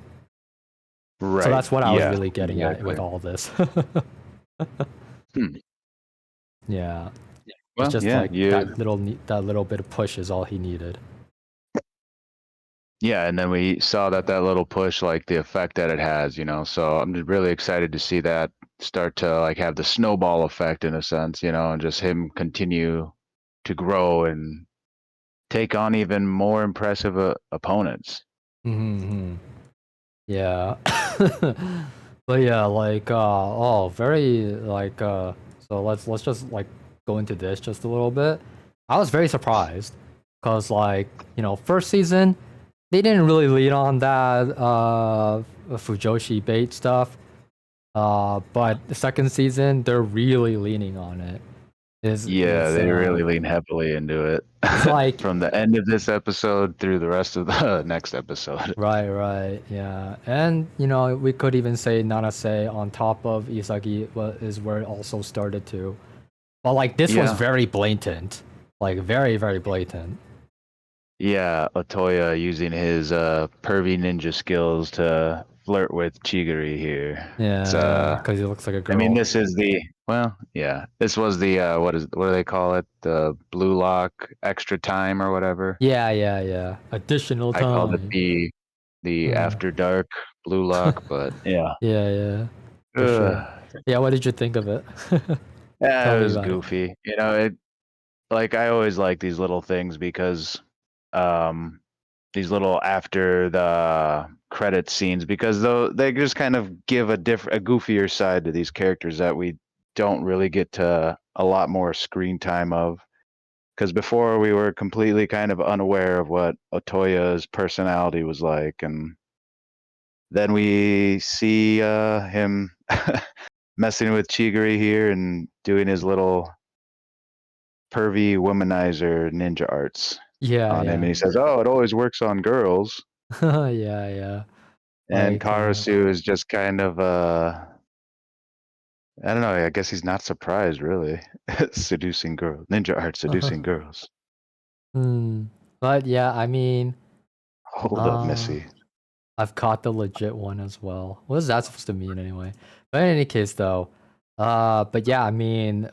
So Right. that's what I was Yeah, really getting at exactly. with all this. Hmm. Yeah, it's Well, just yeah, like you that little bit of push is all he needed. yeah, and then we saw that little push, like the effect that it has, So I'm just really excited to see that start to like have the snowball effect in a sense, and just him continue to grow and take on even more impressive opponents. Hmm. Yeah. But yeah, like very like so let's just like go into this just a little bit. I was very surprised because like, first season they didn't really lead on that Fujoshi bait stuff. But the second season they're really leaning on it. Is Yeah, is they really lean heavily into it it's like from the end of this episode through the rest of the next episode. right, yeah. And we could even say Nanase on top of Isagi is where it also started to. But like this was Yeah. very blatant. Like very, very blatant. Yeah, Otoya using his pervy ninja skills to flirt with Chigiri here. It's Yeah, because he looks like a I mean girl. this is the well, yeah. This was the what do they call it? The blue lock extra time or whatever. Yeah. Additional I called it time. the Uh, after dark blue lock, but yeah. yeah, for sure. Ugh. Yeah, what did you think of it? Yeah, Tell it me was about it. goofy. It like I always like these little things because um these little after the credit scenes because though they just kind of give a goofier side to these characters that we don't really get to a lot more screen time of because before we were completely kind of unaware of what Otoya's personality was like and then we see him messing with Chigiri here and doing his little pervy womanizer ninja arts Yeah, on him and yeah. he says, "Oh, it always works on girls." Yeah. And Like Karasu is just kind of I don't know, I guess he's not surprised really. Seducing girls. Ninja art seducing girls. hmm. But yeah, I mean, Hold up, uh Missy. I've caught the legit one as well. What is that supposed to mean anyway? But in any case though, but yeah, I mean,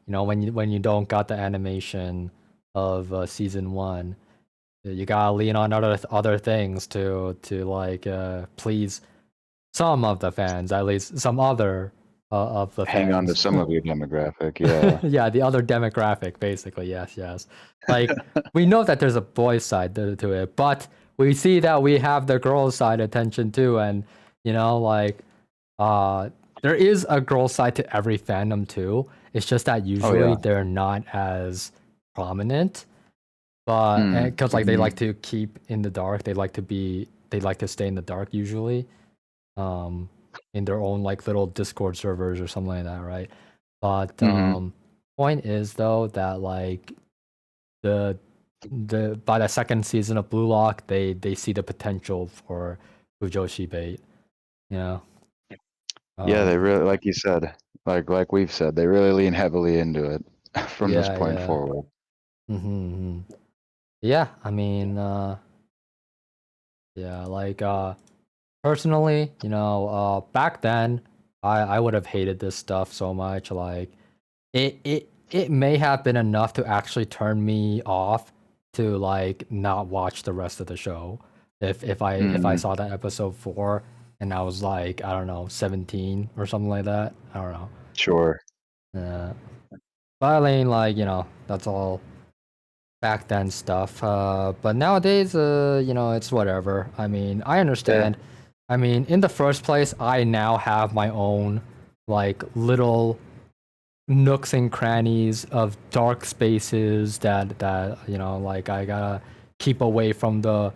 when you don't got the animation of season one, you gotta lean on other things to like please some of the fans, at least some other of the Hang on to fans. some of your demographic, yeah. Yeah, the other demographic, basically. Yes. Like we know that there's a boy side to it, but we see that we have the girl side attention too, and like there is a girl side to every fandom too. It's just that Oh usually yeah. they're not as prominent, but Mm. because like they like Mhm. to keep in the dark, they like to stay in the dark usually, um, in their own like little Discord servers or something like that, right? But Mhm. point is though that like the the by the second season of Blue Lock, they see the potential for Fujoshi bait. You know, Yeah, they um, really like you said, like we've said, they really lean heavily into it from this point yeah. forward. Mm-hmm. Yeah, I mean, Yeah, like personally, back then I would have hated this stuff so much. Like it may have been enough to actually turn me off to like not watch the rest of the show. If I Mm, saw that episode 4 and I was like, I don't know, 17 or something like that. I don't know. sure. Yeah. But I mean, like, that's all back then stuff. But nowadays, it's whatever. I mean, I Yeah. understand. I mean, in the first place, I now have my own like little nooks and crannies of dark spaces that like I gotta keep away from the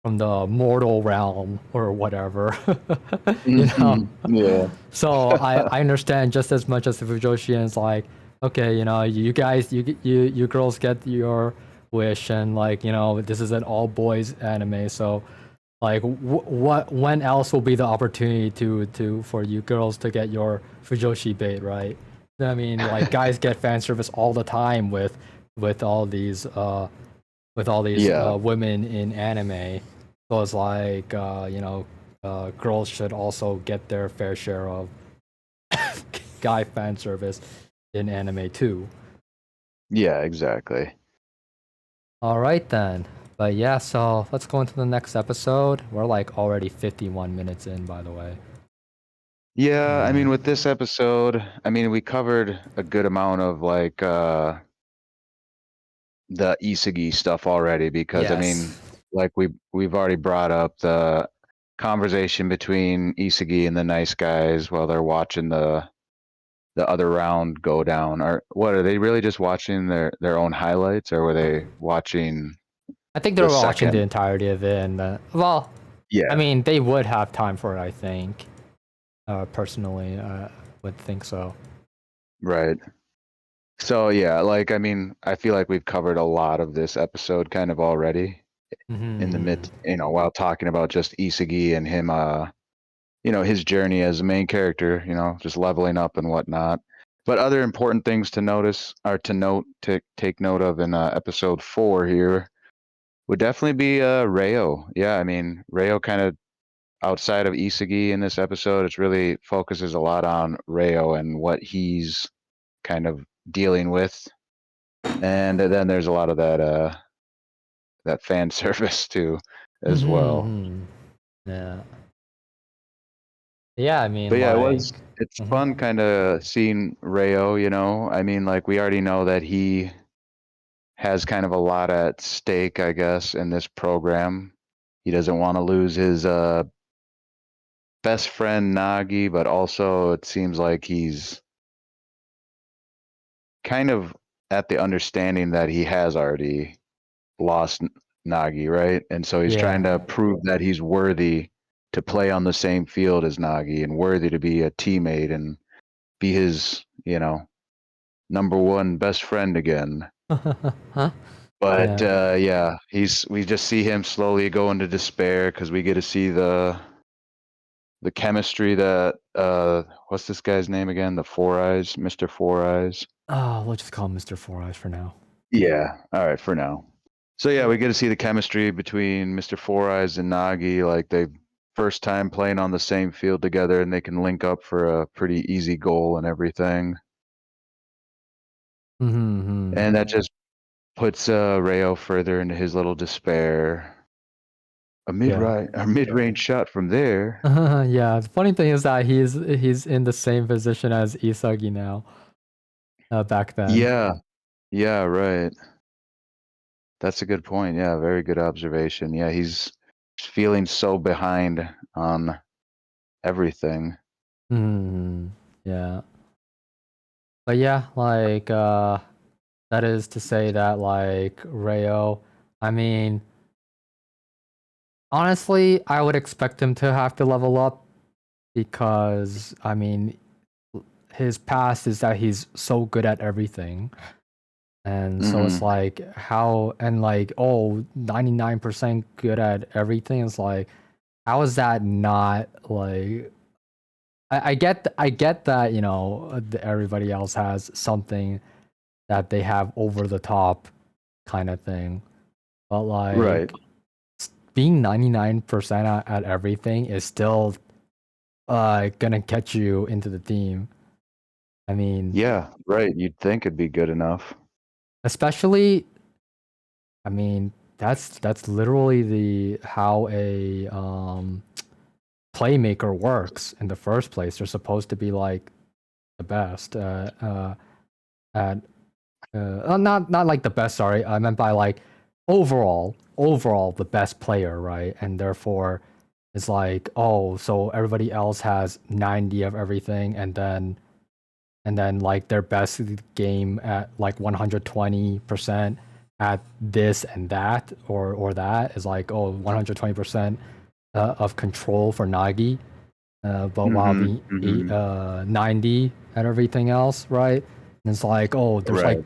mortal realm or whatever. you know. Mhm. Yeah. So I understand just as much as the Fujoshians like, okay, you guys, you girls get your wish, and like, this is an all boys anime, so like, when else will be the opportunity to for you girls to get your Fujoshi bait, right? I mean, like, guys get fan service all the time with all these Yeah. women in anime. So it's like, girls should also get their fair share of guy fan service in anime too. Yeah, exactly. All right then. But yeah, so let's go into the next episode. We're like already 51 minutes in, by the way. Yeah, I Uh, mean with this episode, I mean we covered a good amount of like the Isagi stuff already because I yes. mean like we've already brought up the conversation between Isagi and the nice guys while they're watching the other round go down. Or what are they really just watching their own highlights or were they watching I think they the were watching the second? entirety of it, and well, I Yeah, mean, they would have time for it. I think, personally, would think so. right. So yeah, like I mean, I feel like we've covered a lot of this episode kind of already in the Hmm. mid, while talking about just Isagi and him, his journey as a main character, just leveling up and whatnot. But other important things to notice or to take note of in episode 4 here would definitely be Reo. Yeah, I mean, Reo kind of outside of Isagi in this episode, it really focuses a lot on Reo and what he's kind of dealing with. And then there's a lot of that fan service too as well. Hmm. Yeah. Yeah. I But mean, yeah, like. it's Mhm. fun kind of seeing Rayo, I mean, like we already know that he has kind of a lot at stake, I guess, in this program. He doesn't want to lose his best friend Nagi, but also it seems like he's kind of at the understanding that he has already lost Nagi, right? And so he's trying Yeah. to prove that he's worthy to play on the same field as Nagi and worthy to be a teammate and be his, number one best friend again. Huh? But Yeah. yeah, we just see him slowly go into despair because we get to see the chemistry that what's this guy's name again? The Four Eyes, Mr. Four Eyes. Oh, we'll just call him Mr. Four Eyes for now. Yeah. All right, for now. So yeah, we get to see the chemistry between Mr. Four Eyes and Nagi. Like they first time playing on the same field together, and they can link up for a pretty easy goal and everything. Hmm. And that just puts Rayo further into his little despair. Yeah. A mid range shot from there. Yeah. The funny thing is that he's in the same position as Isagi now. Back then. Yeah, yeah, right. That's a good point. Yeah, very good observation. Yeah, he's feeling so behind on everything. Hmm. Yeah. But yeah, like that is to say that like Rayo, I mean, honestly, I would expect him to have to level up because I mean, his past is that he's so good at everything. And so it's Hmm. like how and like 99% good at everything is like how is that not like I get that everybody else has something that they have over the top kind of thing. But Right. like being 99% at everything is still gonna get you into the team. I mean, Yeah, right. You'd think it'd be good enough. especially, I mean, that's literally the how a playmaker works in the first place. They're supposed to be like the best at not like the best. Sorry, I meant by like overall the best player, right? And therefore, it's like, oh, so everybody else has 90 of everything, and then like their best game at like 120% at this and that or that is like, oh, 120% of control for Nagi, but while Mm-hmm. the Mm-hmm. 90 at everything else, right? And it's like, oh, Right.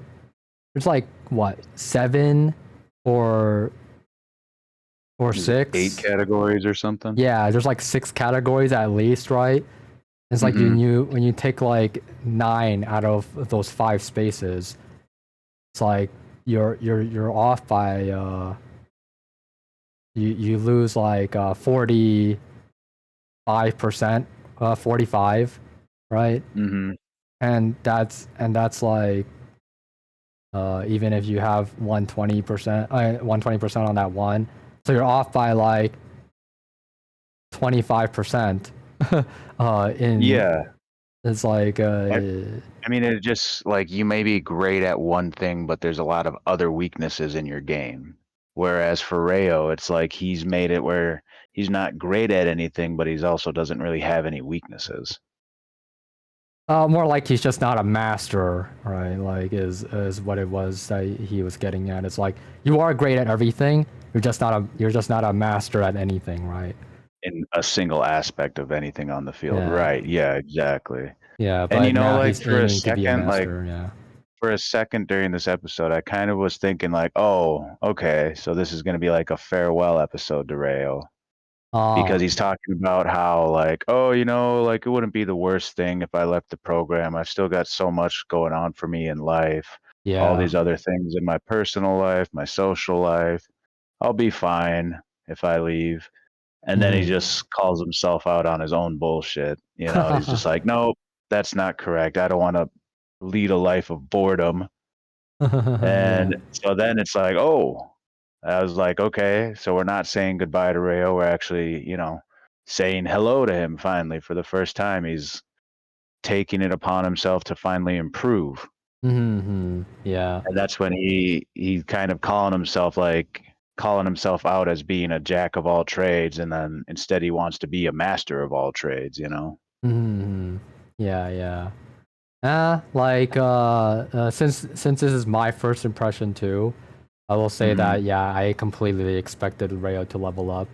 there's like what, seven or Is it 8 six? categories or something? Yeah, there's like six categories at least, right? It's like Mm-hmm. when you take like nine out of those five spaces, it's like you're off by you lose like 45%, 45, right? Mm-hmm. And that's like even if you have 120%, 120% on that one, so you're off by like 25%. In Yeah. it's like I mean, it just like you may be great at one thing, but there's a lot of other weaknesses in your game. Whereas for Rayo, it's like he's made it where he's not great at anything, but he's also doesn't really have any weaknesses. more like he's just not a master, right? Like is what it was that he was getting at. It's like you are great at everything. You're just not a master at anything, right? In a single aspect of anything on the field. Yeah, Right. Yeah, exactly. yeah. And But now like he's aiming to be a master. Yeah. for a second during this episode, I kind of was thinking like, oh, okay, so this is going to be like a farewell episode to Rayo. Because Oh, he's talking about how like, oh, like it wouldn't be the worst thing if I left the program. I've still got so much going on for me in life, all yeah. these other things in my personal life, my social life. I'll be fine if I leave. And then he Hmm. just calls himself out on his own bullshit. He's just like, nope, that's not correct. I don't want to lead a life of boredom. And Yeah. so then it's like, oh, I was like, okay, so we're not saying goodbye to Rayo. We're actually, saying hello to him finally for the first time. He's taking it upon himself to finally improve. Hmm. Yeah. And that's when he kind of calling himself out as being a jack of all trades, and then instead he wants to be a master of all trades. Hmm. Yeah. Yeah. Like since this is my first impression too, I will say Hmm. that yeah, I completely expected Rayo to level up.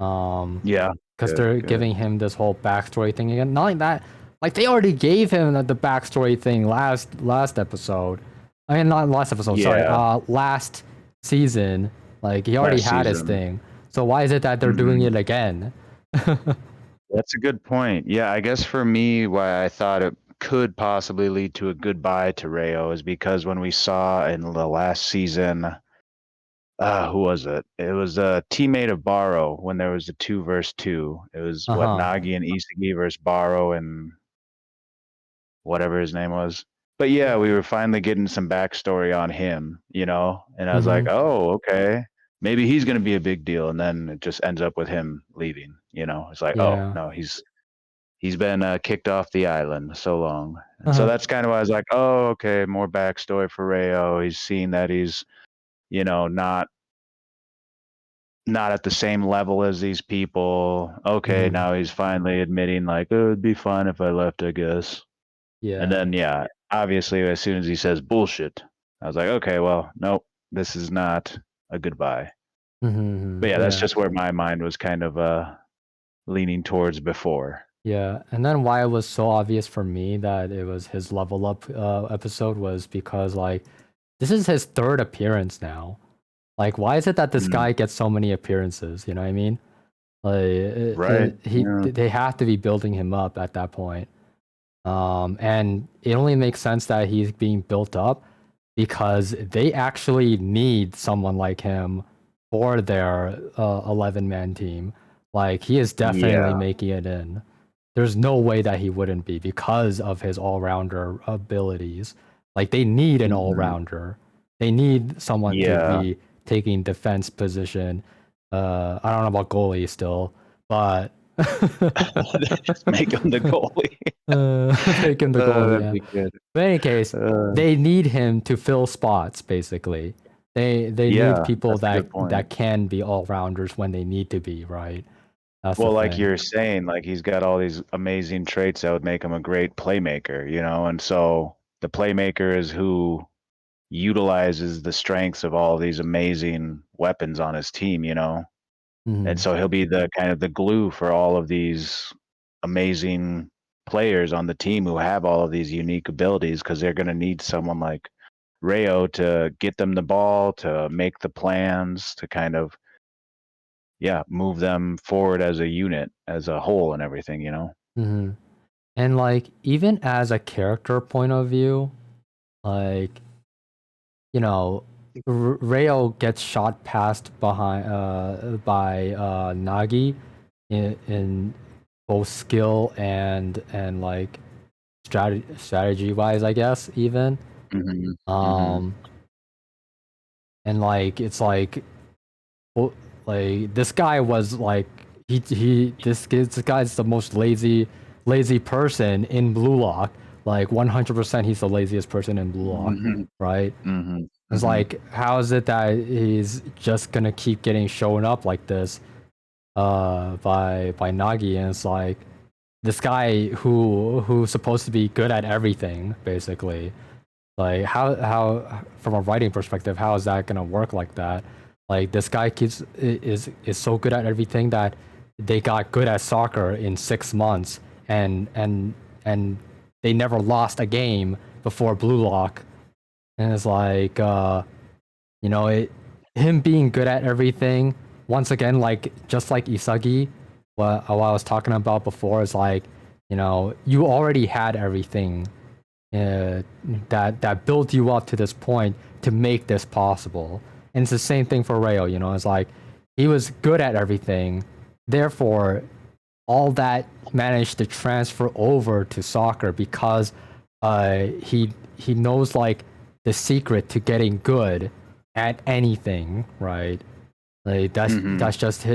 Um, Yeah. because Good, they're good. giving him this whole backstory thing again. Not like that, like they already gave him the backstory thing last episode. I mean, not last episode. Sorry, Yeah. last season. Like he already Last had his season. thing. So why is it that they're doing Hmm. it again? That's a good point. Yeah, I guess for me, why I thought it could possibly lead to a goodbye to Rayo is because when we saw in the last season, who was it? It was a teammate of Baro when there was a 2 versus 2. It was Uh what, huh. Nagi and Isagi versus Baro and whatever his name was. But yeah, we were finally getting some backstory on him, and I was like, Mhm. oh, okay, maybe he's going to be a big deal. And then it just ends up with him leaving. It's like, oh, Yeah. no, he's been kicked off the island so long. And so that's kind of why I was like, oh, okay, more backstory for Rayo. He's seen that he's, not at the same level as these people. Okay, Mhm. now he's finally admitting like, oh, it'd be fine if I left, I guess. And Yeah. then yeah, obviously as soon as he says bullshit, I was like, okay, well, nope, this is not a goodbye. But Mhm. yeah, that's Yeah. just where my mind was kind of leaning towards before. Yeah, and then why it was so obvious for me that it was his level up episode was because like this is his third appearance now. Like, why is it that this Mm, guy gets so many appearances? You know what I mean? Like, right. Yeah. they have to be building him up at that point. And it only makes sense that he's being built up because they actually need someone like him for their 11-man team. Like he is definitely Yeah. making it in. There's no way that he wouldn't be because of his all-rounder abilities. Like they need an Hmm. all-rounder. They need someone to Yeah. be taking defense position. I don't know about goalie still, but Just make him the goalie. make him the goalie. That'd Yeah. be good. But in any case, Uh, they need him to fill spots. Basically, they need yeah, people that's a that good point. that can be all-rounders when they need to be. Right. That's the Well, like thing. you're saying, like he's got all these amazing traits that would make him a great playmaker, and so the playmaker is who utilizes the strengths of all these amazing weapons on his team. And Hmm. so he'll be the kind of the glue for all of these amazing players on the team who have all of these unique abilities because they're going to need someone like Rayo to get them the ball, to make the plans, to kind of, yeah, move them forward as a unit, as a whole and everything. Hmm. And like even as a character point of view, like Rayo gets shot past behind by Nagi in both skill and like strategy wise, I guess even. Hmm. Hmm. Um and like it's like well, like this guy was like this guy's the most lazy person in Blue Lock. Like 100% he's the laziest person in Blue Lock, Hmm. right? Hmm. It's Hmm. like how is it that he's just gonna keep getting shown up like this by Nagi, and it's like this guy who's supposed to be good at everything basically. Like how from a writing perspective, how is that gonna work like that? Like this guy is so good at everything that they got good at soccer in 6 months, and they never lost a game before Blue Lock. And it's like it him being good at everything once again, like just like Isagi, what I was talking about before, is like you already had everything uh, that built you up to this point to make this possible. And it's the same thing for Rayo. It's like he was good at everything, therefore all that managed to transfer over to soccer because he knows like the secret to getting good at anything, right? Like Hmm. that's just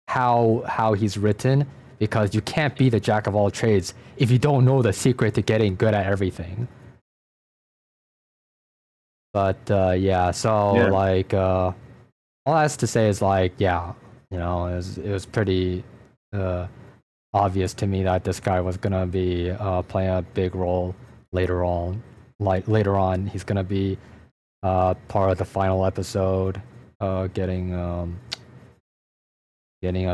how he's written, because you can't be the jack of all trades if you don't know the secret to getting good at everything. But yeah, so Yeah. like all that's to say is like yeah, it was pretty uh, obvious to me that this guy was gonna be playing a big role later on. Like later on, he's gonna be part of the final episode, getting a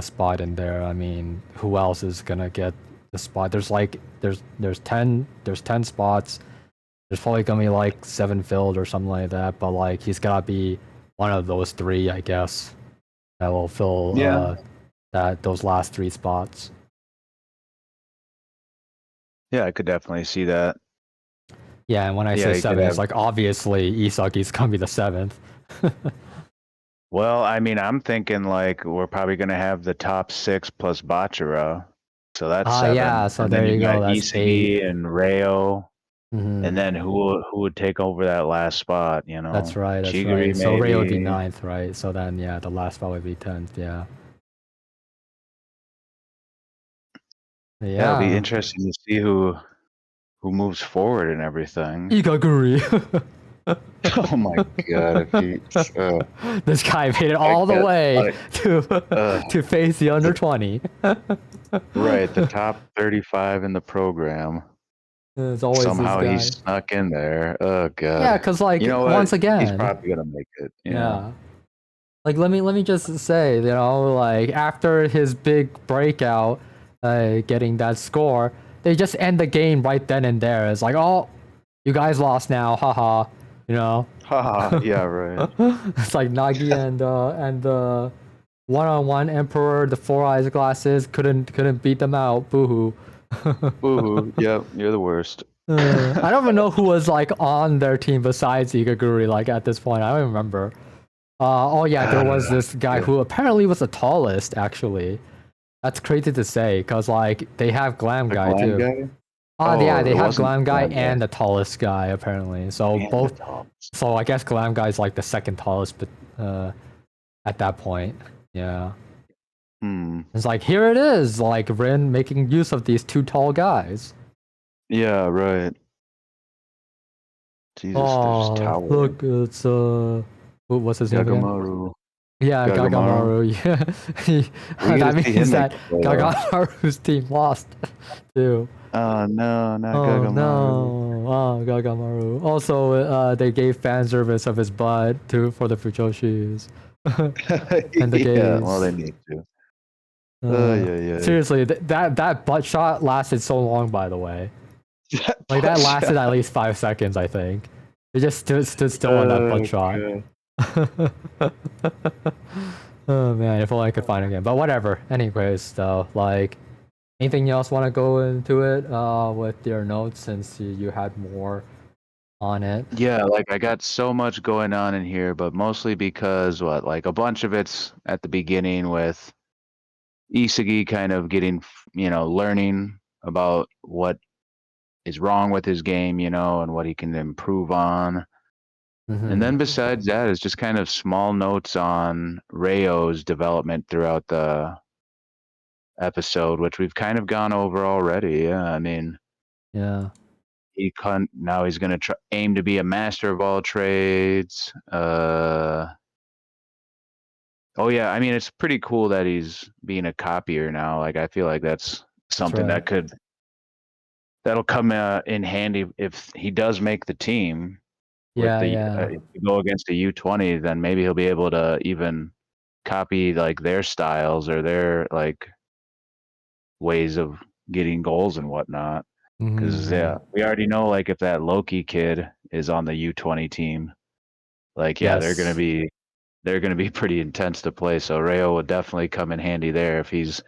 spot in there. I mean, who else is gonna get the spot? There's 10 spots. There's probably gonna be like 7 filled or something like that. But like he's gotta be one of those three, I guess, that will fill Yeah. those last 3 spots. Yeah, I could definitely see that. Yeah, and when I say Yeah, you could 7, it's have. like obviously Isagi's gonna be the 7th. Well, I mean, I'm thinking like we're probably going to have the top six plus Bachara. So that's Ah, yeah. seven. So And then there you you got go. That's 8. Isagi and Rayo. And Hmm. then who would take over that last spot, That's right. That's Chigiri right. So Ray would be maybe. 9th, right? So then, yeah, the last spot would be 10th. Yeah. Yeah, it'll be Yeah. interesting to see who moves forward and everything. Igaguri. Oh my god, if he This guy made it that all the got way like to to face the under the 20. right, the top 35 in the program. It's always this Somehow he guy. snuck in there. Oh Yeah, god. because You like know what? once He's again, probably gonna make it. Yeah. yeah. Like let me just say, like after his big breakout, getting that score, they just end the game right then and there. It's like, oh, you guys lost now, haha. You know, Haha, yeah, right. it's like Nagi and the one-on-one Emperor, the Four Eyes glasses couldn't beat them out. Boohoo. Woohoo. Yep, you're the worst. I don't even know who was like on their team besides Igaguri. Like at this point, I don't remember. Oh yeah, there was Ah, this guy yeah. who apparently was the tallest. Actually, that's crazy to say, cause like they have Glam The Guy glam too. guy? Yeah, Oh, they it have wasn't the Glam Guy glam guy. and the tallest guy apparently. So And the both. tallest. So I guess Glam Guy is like the second tallest, but at that point, yeah. Hmm. It's like here it is, like Rin making use of these two tall guys. Yeah, right. Jesus, they're just Oh, towering. look, it's what's his name again? Gagamaru. Yeah, Gagamaru. Gagamaru. We Yeah, get to that see means him make that the playoffs. Gagamaru's team lost too. Oh no, not Oh Gagamaru. no! Oh, Gagamaru. Also, they gave fan service of his butt too for the Fujoshis and the Yeah, well, gays. they need to. Oh, yeah, yeah. Seriously, that butt shot lasted so long. By the way, like that Butt lasted shot. at least 5 seconds. I think it just stood still on that butt Oh, shot. God. Oh man, if only I could find it again. But whatever. Anyways, though, like anything else want to go into it with your notes since you had more on it. Yeah, like I got so much going on in here, but mostly because what, like a bunch of it's at the beginning with Isagi kind of getting, learning about what is wrong with his game, and what he can improve on. And Mm-hmm. then besides that, it's just kind of small notes on Rayo's development throughout the episode, which we've kind of gone over already. Yeah, I mean, Yeah. now he's going to aim to be a master of all trades. Oh yeah, I mean, it's pretty cool that he's being a copier now. Like I feel like that's That's something right. that'll come in handy if he does make the team with Yeah, the yeah. if you go against a U20, then maybe he'll be able to even copy like their styles or their like ways of getting goals and whatnot. Because Mm-hmm. yeah, we already know like if that Loki kid is on the U20 team, like yeah, Yes. they're gonna be pretty intense to play. So Rayo would definitely come in handy there if he's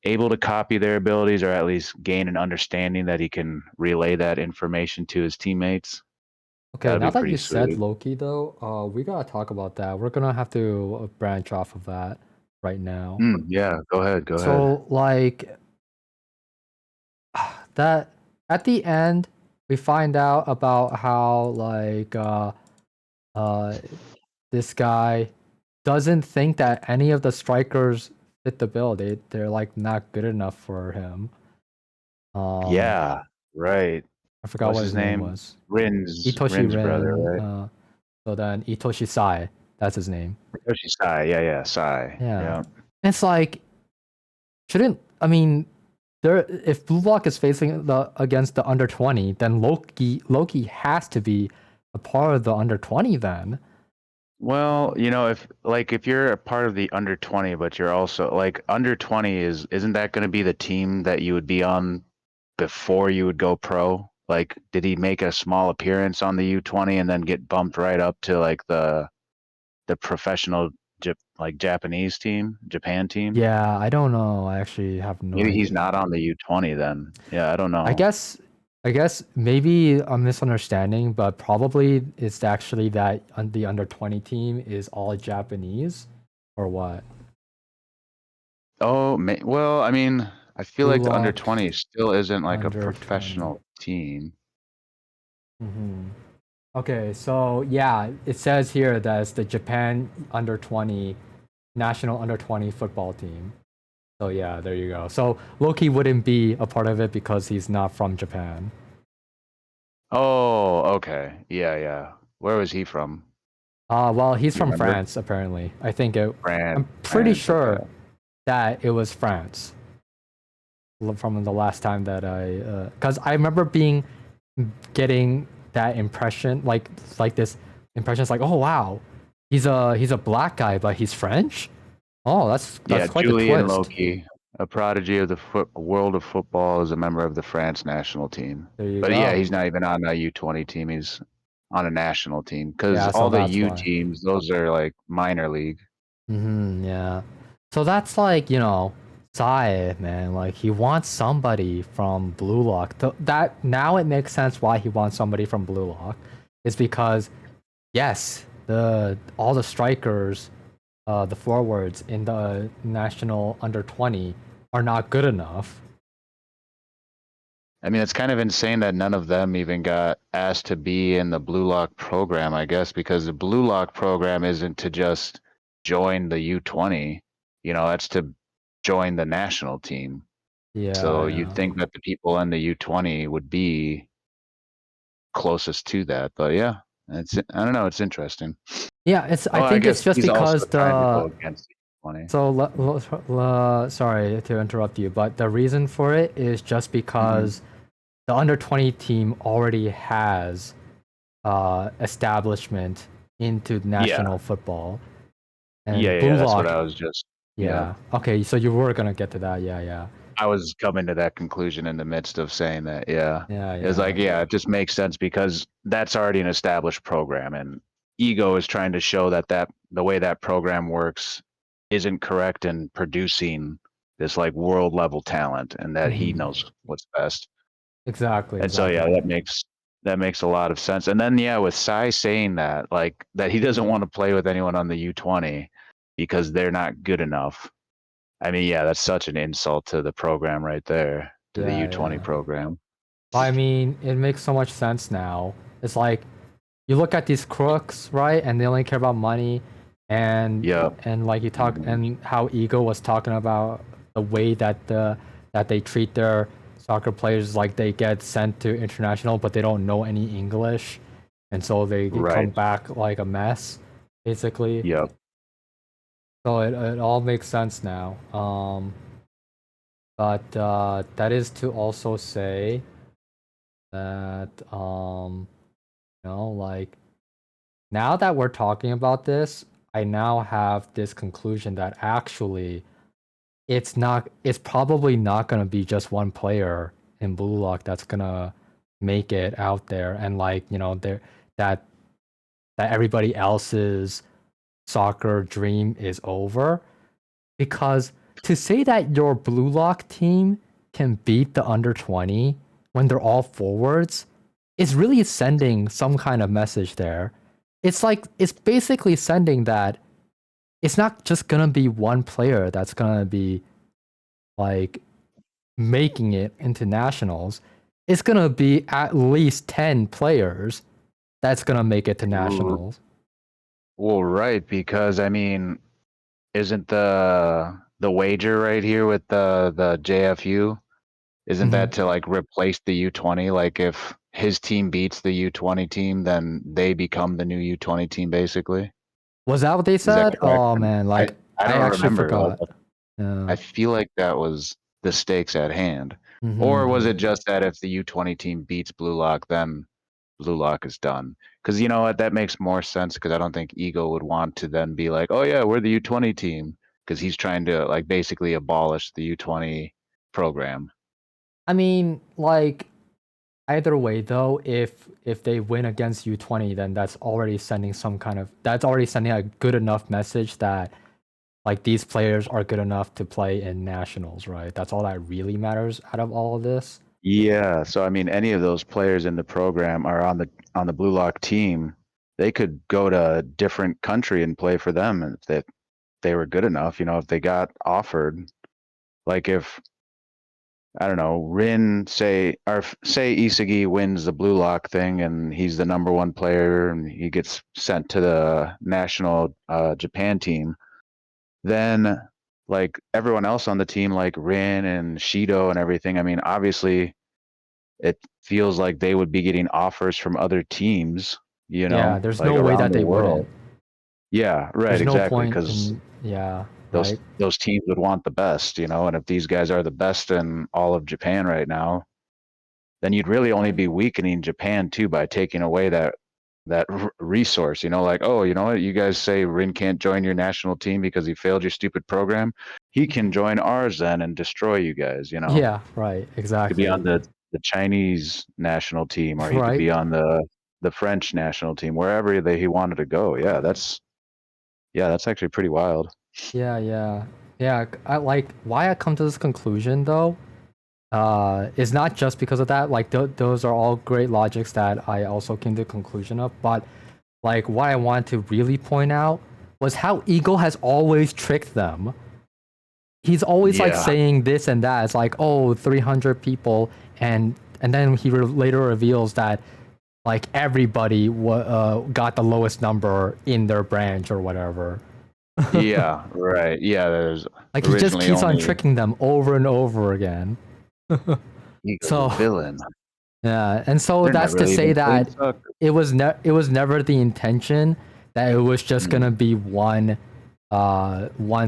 able to copy their abilities or at least gain an understanding that he can relay that information to his teammates. Okay, That'd now be that pretty you said sweet. Loki though, we gotta talk about that. We're gonna have to branch off of that right now. Yeah, go ahead, go ahead. So like that at the end we find out about how like uh this guy doesn't think that any of the strikers fit the bill. They're like not good enough for him. Um Yeah, right. I forgot What's what his his name name? was. Itoshi Rin's brother, Rin. right? So then Itoshi Sai, that's his name. Yoshi Sai, yeah, Sai. Yeah. Yeah. It's like shouldn't I mean there if Blue Lock is facing the against the under 20, then Loki has to be a part of the under 20 then. Well, if you're a part of the under 20, but you're also like under 20 isn't that going to be the team that you would be on before you would go pro? Like, did he make a small appearance on the U20 and then get bumped right up to like the professional Japan team? Yeah, I don't know. I actually have no Maybe he's idea. not on the U20 then. Yeah, I don't I know. guess I guess maybe a misunderstanding, but probably it's actually that the under 20 team is all Japanese or what? Oh, well, I mean, I feel Blue like the under Lock 20 still isn't like a under 20. professional team. Hmm. Okay, so yeah, it says here that it's the Japan under 20 national under 20 football team. So yeah, there you go. So Loki wouldn't be a part of it because he's not from Japan. Oh, okay. Yeah, yeah. Where was he from? Well, he's Do you from remember? France apparently. I'm pretty France, okay. sure that it was France from the last time that cuz I remember getting that impression like this impression it's like, "Oh wow. He's a black guy but he's French?" Oh, that's Yeah, quite the Julian twist. Loki, a prodigy of the world of football, is a member of the France national team. There you But yeah, go. he's not even on a U20 team. He's on a national team because Yeah, so all the that's U why. teams, those are like minor league. Yeah. So that's like, Sai, man. Like he wants somebody from Blue Lock. That now it makes sense why he wants somebody from Blue Lock. Is because yes, all the strikers, the forwards in the national under 20 are not good enough. I mean, it's kind of insane that none of them even got asked to be in the Blue Lock program, I guess, because the Blue Lock program isn't to just join the U20, that's to join the national team. Yeah, So you'd yeah. think that the people in the U20 would be closest to that. But yeah, I don't know, it's interesting. Yeah, I Oh, I think it's guess just he's also because trying to the go against the U20. so sorry to interrupt you, but the reason for it is just Mhm. because the under 20 team already has establishment into Yeah. national football. Yeah, And yeah, Blue that's what Lock, I was just yeah. yeah. Okay, so you were gonna get to that. Yeah, yeah. I was coming to that conclusion in the midst of saying that, yeah. Yeah, It's like, yeah. yeah, it just makes sense because that's already an established program, and Ego is trying to show that the way that program works isn't correct in producing this like world level talent, and that he Hmm. knows what's best. Exactly, And so yeah, exactly. that makes a lot of sense. And then yeah, with Sai saying that, like that he doesn't want to play with anyone on the U20 because they're not good enough. I mean, yeah, that's such an insult to the program right there, to the Yeah, U20 yeah. program. I mean, it makes so much sense now. It's like you look at these crooks, right? And they only care about money and Yeah. like you talk Mhm. and how Ego was talking about the way that they treat their soccer players like they get sent to international but they don't know any English and so they come Right. back like a mess basically. Yep. So it all makes sense now. But that is to also say that like now that we're talking about this, I now have this conclusion that actually it's probably not going to be just one player in Blue Lock that's going to make it out there and like, there that that everybody else's soccer dream is over because to say that your Blue Lock team can beat the under 20 when they're all forwards is really sending some kind of message there. It's basically sending that it's not just gonna be one player that's gonna be like making it into nationals. It's gonna be at least 10 players that's gonna make it to R- nationals. Well, right, because I mean, isn't the wager right here with the JFU? Isn't Hmm. that to like replace the U20? Like if his team beats the U20 team, then they become the new U20 team, basically. Was that what they Is that said? correct? Oh And man, I like I I don't actually remember. Like forgot. Yeah. I feel like that was the stakes at hand. Or was Hmm. it just that if the U20 team beats Blue Lock, then Blue Lock is done? Because you know what, that makes more sense. Because I don't think Ego would want to then be like, oh yeah, we're the U20 team, because he's trying to like basically abolish the U20 program. I mean, like either way though, if they win against U20, then that's already sending a good enough message that like these players are good enough to play in nationals, right? That's all that really matters out of all of this. Yeah, so I mean, any of those players in the program are on the Blue Lock team. They could go to a different country and play for them if they were good enough. If they got offered, like if I don't know, say Isagi wins the Blue Lock thing and he's the number one player and he gets sent to the national Japan team, then like everyone else on the team, like Rin and Shido and everything. I mean, obviously it feels like they would be getting offers from other teams, Yeah, there's like no way around that the they wouldn't. world. Yeah, right, There's no exactly. point Because in yeah, those right? those teams would want the best, and if these guys are the best in all of Japan right now, then you'd really only be weakening Japan too by taking away that resource. Like, oh, you know what? You guys say Rin can't join your national team because he failed your stupid program. He can join ours then and destroy you guys. Yeah, right, Could be exactly. on the Chinese national team, or he could Right? be on the French national team, wherever he wanted to go. Yeah, that's actually pretty wild. Yeah, yeah. Yeah, I like why I come to this conclusion though is not just because of that. Like those are all great logics that I also came to the conclusion of. But like what I want to really point out was how Ego has always tricked them. He's always like Yeah. saying this and that. It's like, oh, 300 people, and then he later reveals that like everybody got the lowest number in their branch or whatever. Yeah, right. Yeah, there's Like he just originally keeps on only tricking them over and over again. Ego's a So villain. yeah, and so They're not that's to really say even playing that soccer. it was never the intention that it was just Mm, gonna be one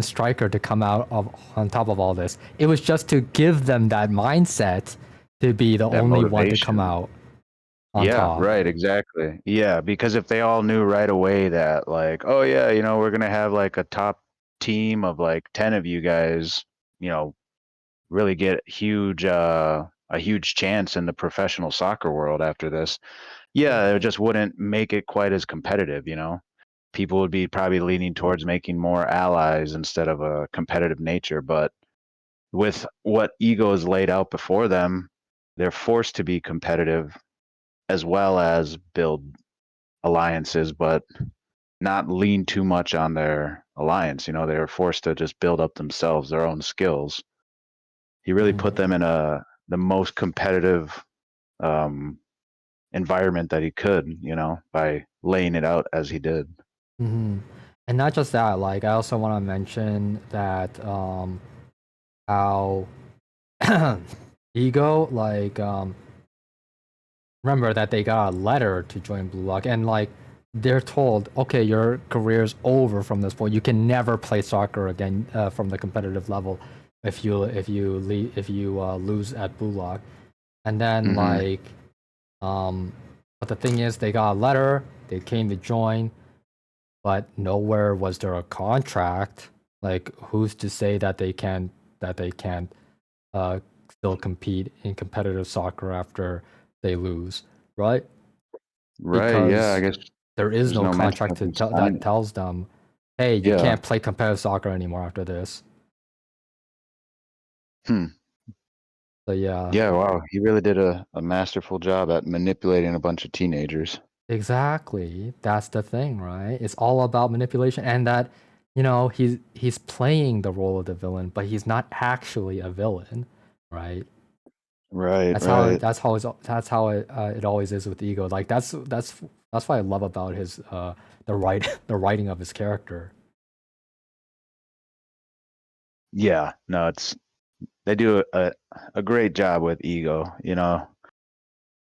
striker to come out of on top of all this. It was just to give them that mindset to be the that only one to come motivation. out on Yeah, top. right, exactly. Yeah, because if they all knew right away that like, oh yeah, we're gonna have like a top team of like 10 of you guys, you know, really get a huge chance in the professional soccer world after this. Yeah, it just wouldn't make it quite as competitive. People would be probably leaning towards making more allies instead of a competitive nature. But with what ego is laid out before them, they're forced to be competitive as well as build alliances, but not lean too much on their alliance. They're forced to just build up themselves, their own skills. He really put Mm-hmm. them in the most competitive um, environment that he could, by laying it out as he did. Mm-hmm. And not just that, like I also want to mention that how Ego remember that they got a letter to join Blue Lock, and like they're told, okay, your career's over from this point. You can never play soccer again from the competitive level if you lose at Blue Lock. And then Hmm. um, but the thing is, they got a letter. They came to join, but nowhere was there a contract. Like, who's to say that they can't uh, still compete in competitive soccer after they lose, right? Right. Yeah. I Because guess there is there's no no mention contract of him that signing. tells them, hey, you Yeah. can't play competitive soccer anymore after this. Hmm. So yeah, Yeah. Wow. He really did a masterful job at manipulating a bunch of teenagers. exactly. That's the thing, right? It's all about manipulation, and that he's playing the role of the villain, but he's not actually a villain, right? Right. Right. That's how it always is with Ego. Like that's what I love about his the writing of his character. Yeah. No, they do a great job with ego.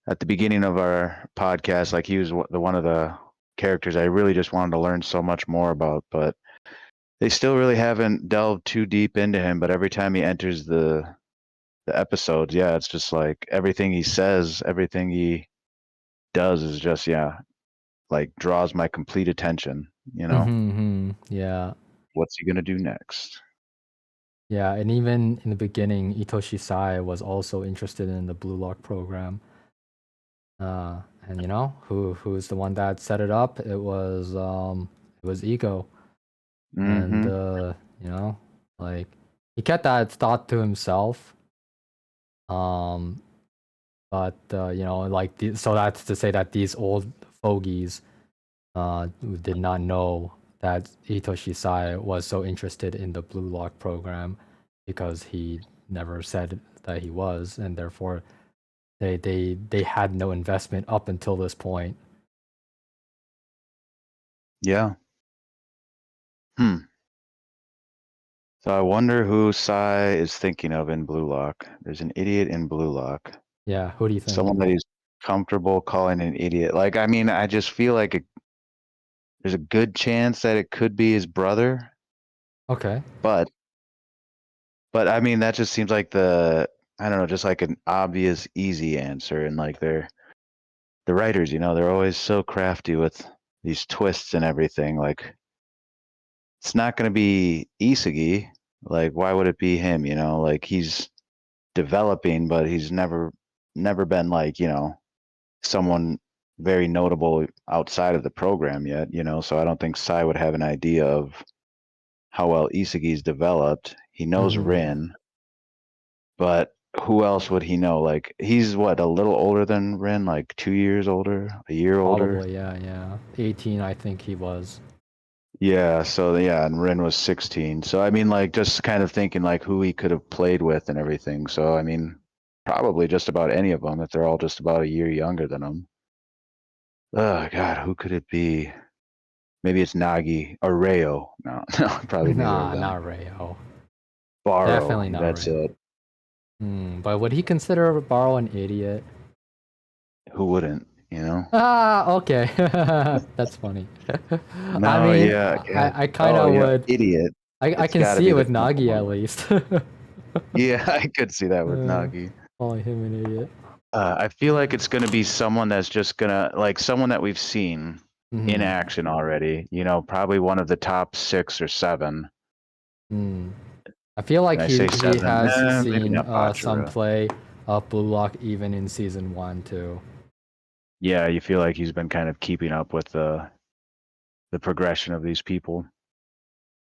At the beginning of our podcast, like he was the one of the characters I really just wanted to learn so much more about, but they still really haven't delved too deep into him. But every time he enters the episodes, yeah, it's just like everything he says, everything he does is just, yeah, like draws my complete attention. Yeah. What's he gonna do next? Yeah, and even in the beginning, Itoshi Sai was also interested in the Blue Lock program. And who's the one that set it up? It was Ego. And Mm-hmm. like he kept that thought to himself. Um, but like so that's to say that these old fogies did not know that Itoshi Sai was so interested in the Blue Lock program because he never said that he was, and therefore they had no investment up until this point. Yeah. Hmm. So I wonder who Sai is thinking of in Blue Lock. There's an idiot in Blue Lock. Yeah, who do you think? Someone that he's comfortable calling an idiot. Like, I mean, I just feel like there's a good chance that it could be his brother, Okay. but I mean, that just seems like I don't know, just like an obvious, easy answer. And like the writers, they're always so crafty with these twists and everything. Like, it's not going to be Isagi. Like, why would it be him? Like he's developing, but he's never been like, someone very notable outside of the program yet. So I don't think Sai would have an idea of how well Isagi's developed. He knows Mm-hmm. Rin, but who else would he know? Like he's what, a little older than Ren, like 2 years older, a year older. Probably, yeah. 18, I think he was. Yeah, so yeah, and Ren was 16. So I mean, like just kind of thinking like who he could have played with and everything. So I mean, probably just about any of them if they're all just about a year younger than him. Oh God, who could it be? Maybe it's Nagi or Rayo. No, no, probably neither of Nah, them. not Rayo. Borrow, Definitely not that's Rayo. it. But would he consider Barrow an idiot? Who wouldn't? You know? Ah, okay. That's funny. I No, mean, yeah, God. I kind Oh, of yeah, would. idiot. I It's can got to see be it the with people Nagi at mover. least. Yeah, I could see that with Nagi. Calling him an idiot. I feel like it's going to be someone that's just going to, like, someone that we've seen in Hmm. action already. You know, probably one of the top 6 or 7. Hmm. I feel like And I say he 7, has maybe seen not some Bachara. play of Blue Lock even in season 1 too. Yeah, you feel like he's been kind of keeping up with the progression of these people.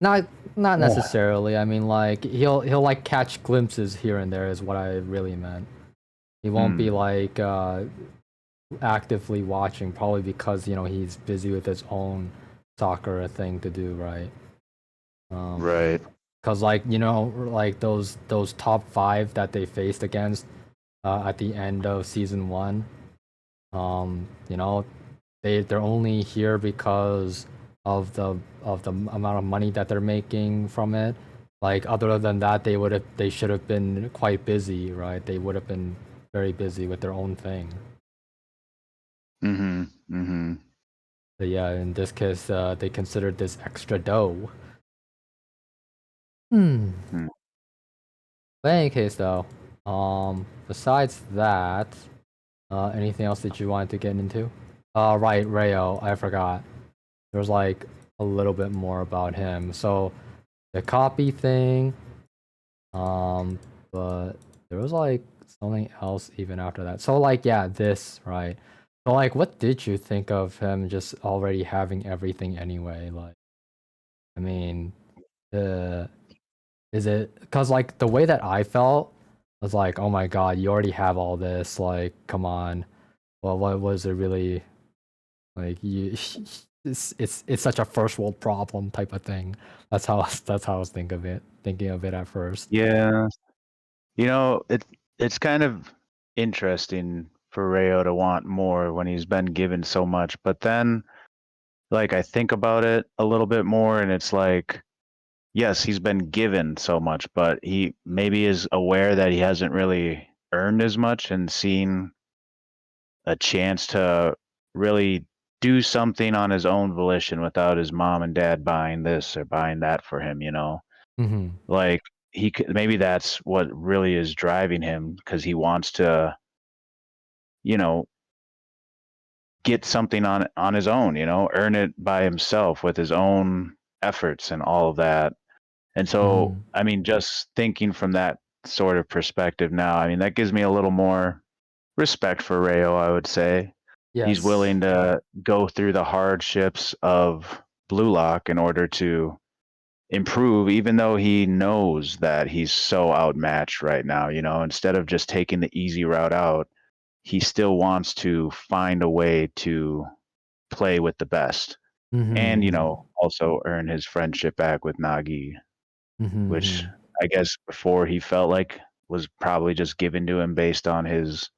Not not Oh. necessarily. I mean, like he'll like catch glimpses here and there is what I really meant. He won't be Hmm. like actively watching, probably because he's busy with his own soccer thing to do, right? Um, Right. because like like those top 5 that they faced against at the end of season 1, you know, they're only here because of the amount of money that they're making from it. Like other than that, they should have been quite busy, right? They would have been very busy with their own thing. Mhm. Mhm. But yeah, in this case, they considered this extra dough. Hmm. Mm. But in any case, though, besides that, anything else that you wanted to get into? Right, Rayo. I forgot. There's like a little bit more about him. So the copy thing, um, but there was like something else even after that. So like, yeah, this right. So like, what did you think of him just already having everything anyway? Like, I mean, the is it because like the way that I felt was like, oh my god, you already have all this. Like, come on. Well, what was it really like? You, it's such a first world problem type of thing. That's how I was thinking of it at first. Yeah. You know, it's kind of interesting for Rayo to want more when he's been given so much, but then like I think about it a little bit more and it's like yes, he's been given so much, but he maybe is aware that he hasn't really earned as much and seen a chance to really do something on his own volition without his mom and dad buying this or buying that for him, you know? Mm-hmm. Like he could, maybe that's what really is driving him because he wants to, you know, get something on his own, you know, earn it by himself with his own efforts and all of that. And so, Mm-hmm. I mean, just thinking from that sort of perspective now, I mean, that gives me a little more respect for Rayo, I would say. He's Yes. willing to go through the hardships of Blue Lock in order to improve, even though he knows that he's so outmatched right now. You know, instead of just taking the easy route out, he still wants to find a way to play with the best and, you Mm-hmm. know, also earn his friendship back with Nagi, which Mm-hmm. I guess before he felt like was probably just given to him based on his,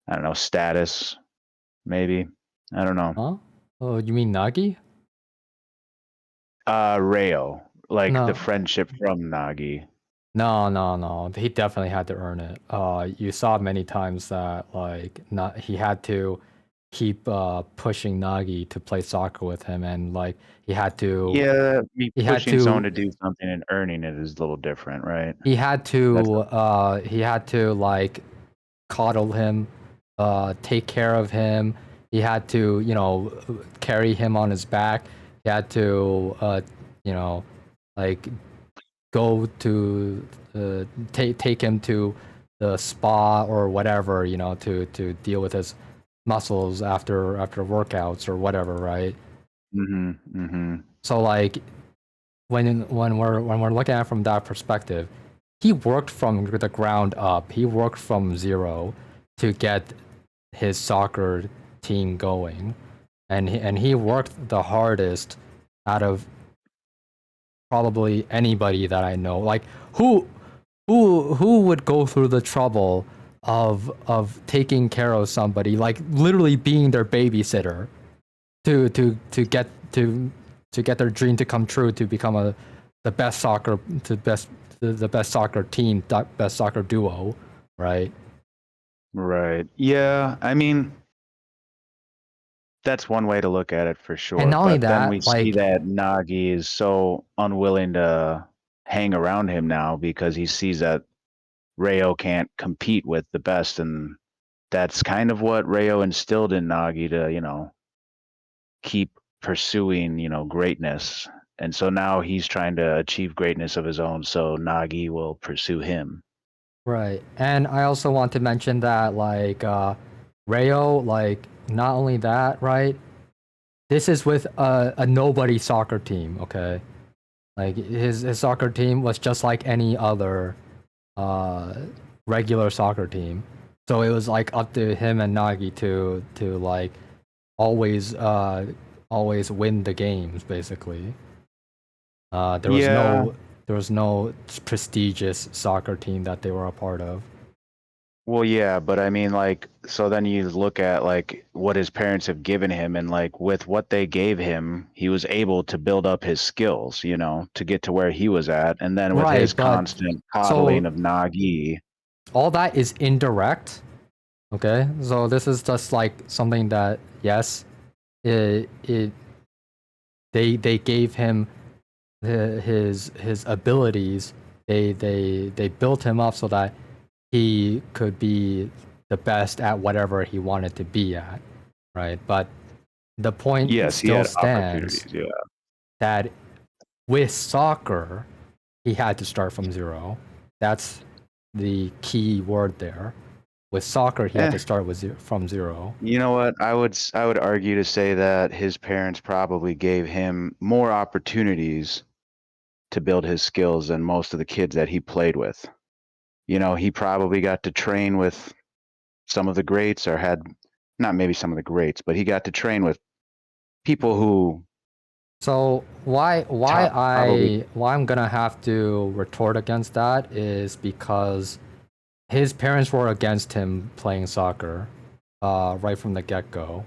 I don't know, status, maybe. I don't know. Huh? Oh, you mean Nagi? Rayo, like the No. friendship from Nagi. No. He definitely had to earn it. You saw many times that like not he had to keep pushing Nagi to play soccer with him, and like Yeah, me he had pushing someone to to do something and earning it is a little different, right? That's he had to like coddle him, take care of him. He had to carry him on his back. He had to you know like go to take him to the spa or whatever, to deal with his muscles after workouts or whatever, right? mhm, mhm. So like when we're looking at it from that perspective, he worked from the ground up. He worked from zero to get his soccer team going, and he worked the hardest out of probably anybody that I know. Like who would go through the trouble of taking care of somebody, like literally being their babysitter to get to get their dream to come true, to become the best soccer to best the best soccer team, best soccer duo, right? Right. Yeah. I mean, that's one way to look at it for And sure. not only But then we that, see like, that Nagi is so unwilling to hang around him now because he sees that Rayo can't compete with the best. And that's kind of what Rayo instilled in Nagi to, keep pursuing, greatness. And so now he's trying to achieve greatness of his own. So Nagi will pursue him. right. And I also want to mention that, like, Rayo, like, not only that, right? This is with a nobody soccer team, okay? Like his soccer team was just like any other uh regular soccer team. So it was like up to him and Nagi to like always always win the games basically. Uh there was Yeah. no there was no prestigious soccer team that they were a part of. Well, yeah, but I mean, like, so then you look at like what his parents have given him, and like with what they gave him, he was able to build up his skills, to get to where he was at. And then with his Right, but constant coddling so of Nagi, all that is indirect, okay? So this is just like something that yes, it they gave him his abilities. They built him up so that he could be the best at whatever he wanted to be at, right? But the point yes, he still had stands opportunities. Yeah. that with soccer he had to start from zero. That's the key word there. With soccer he had Eh, to start from zero. you know what? I would argue to say that his parents probably gave him more opportunities to build his skills than most of the kids that he played with. He probably got to train with some of the greats, or had not maybe some of the greats, but he got to train with people who So top probably. why I'm gonna have to retort against that is because his parents were against him playing soccer, right from the get go.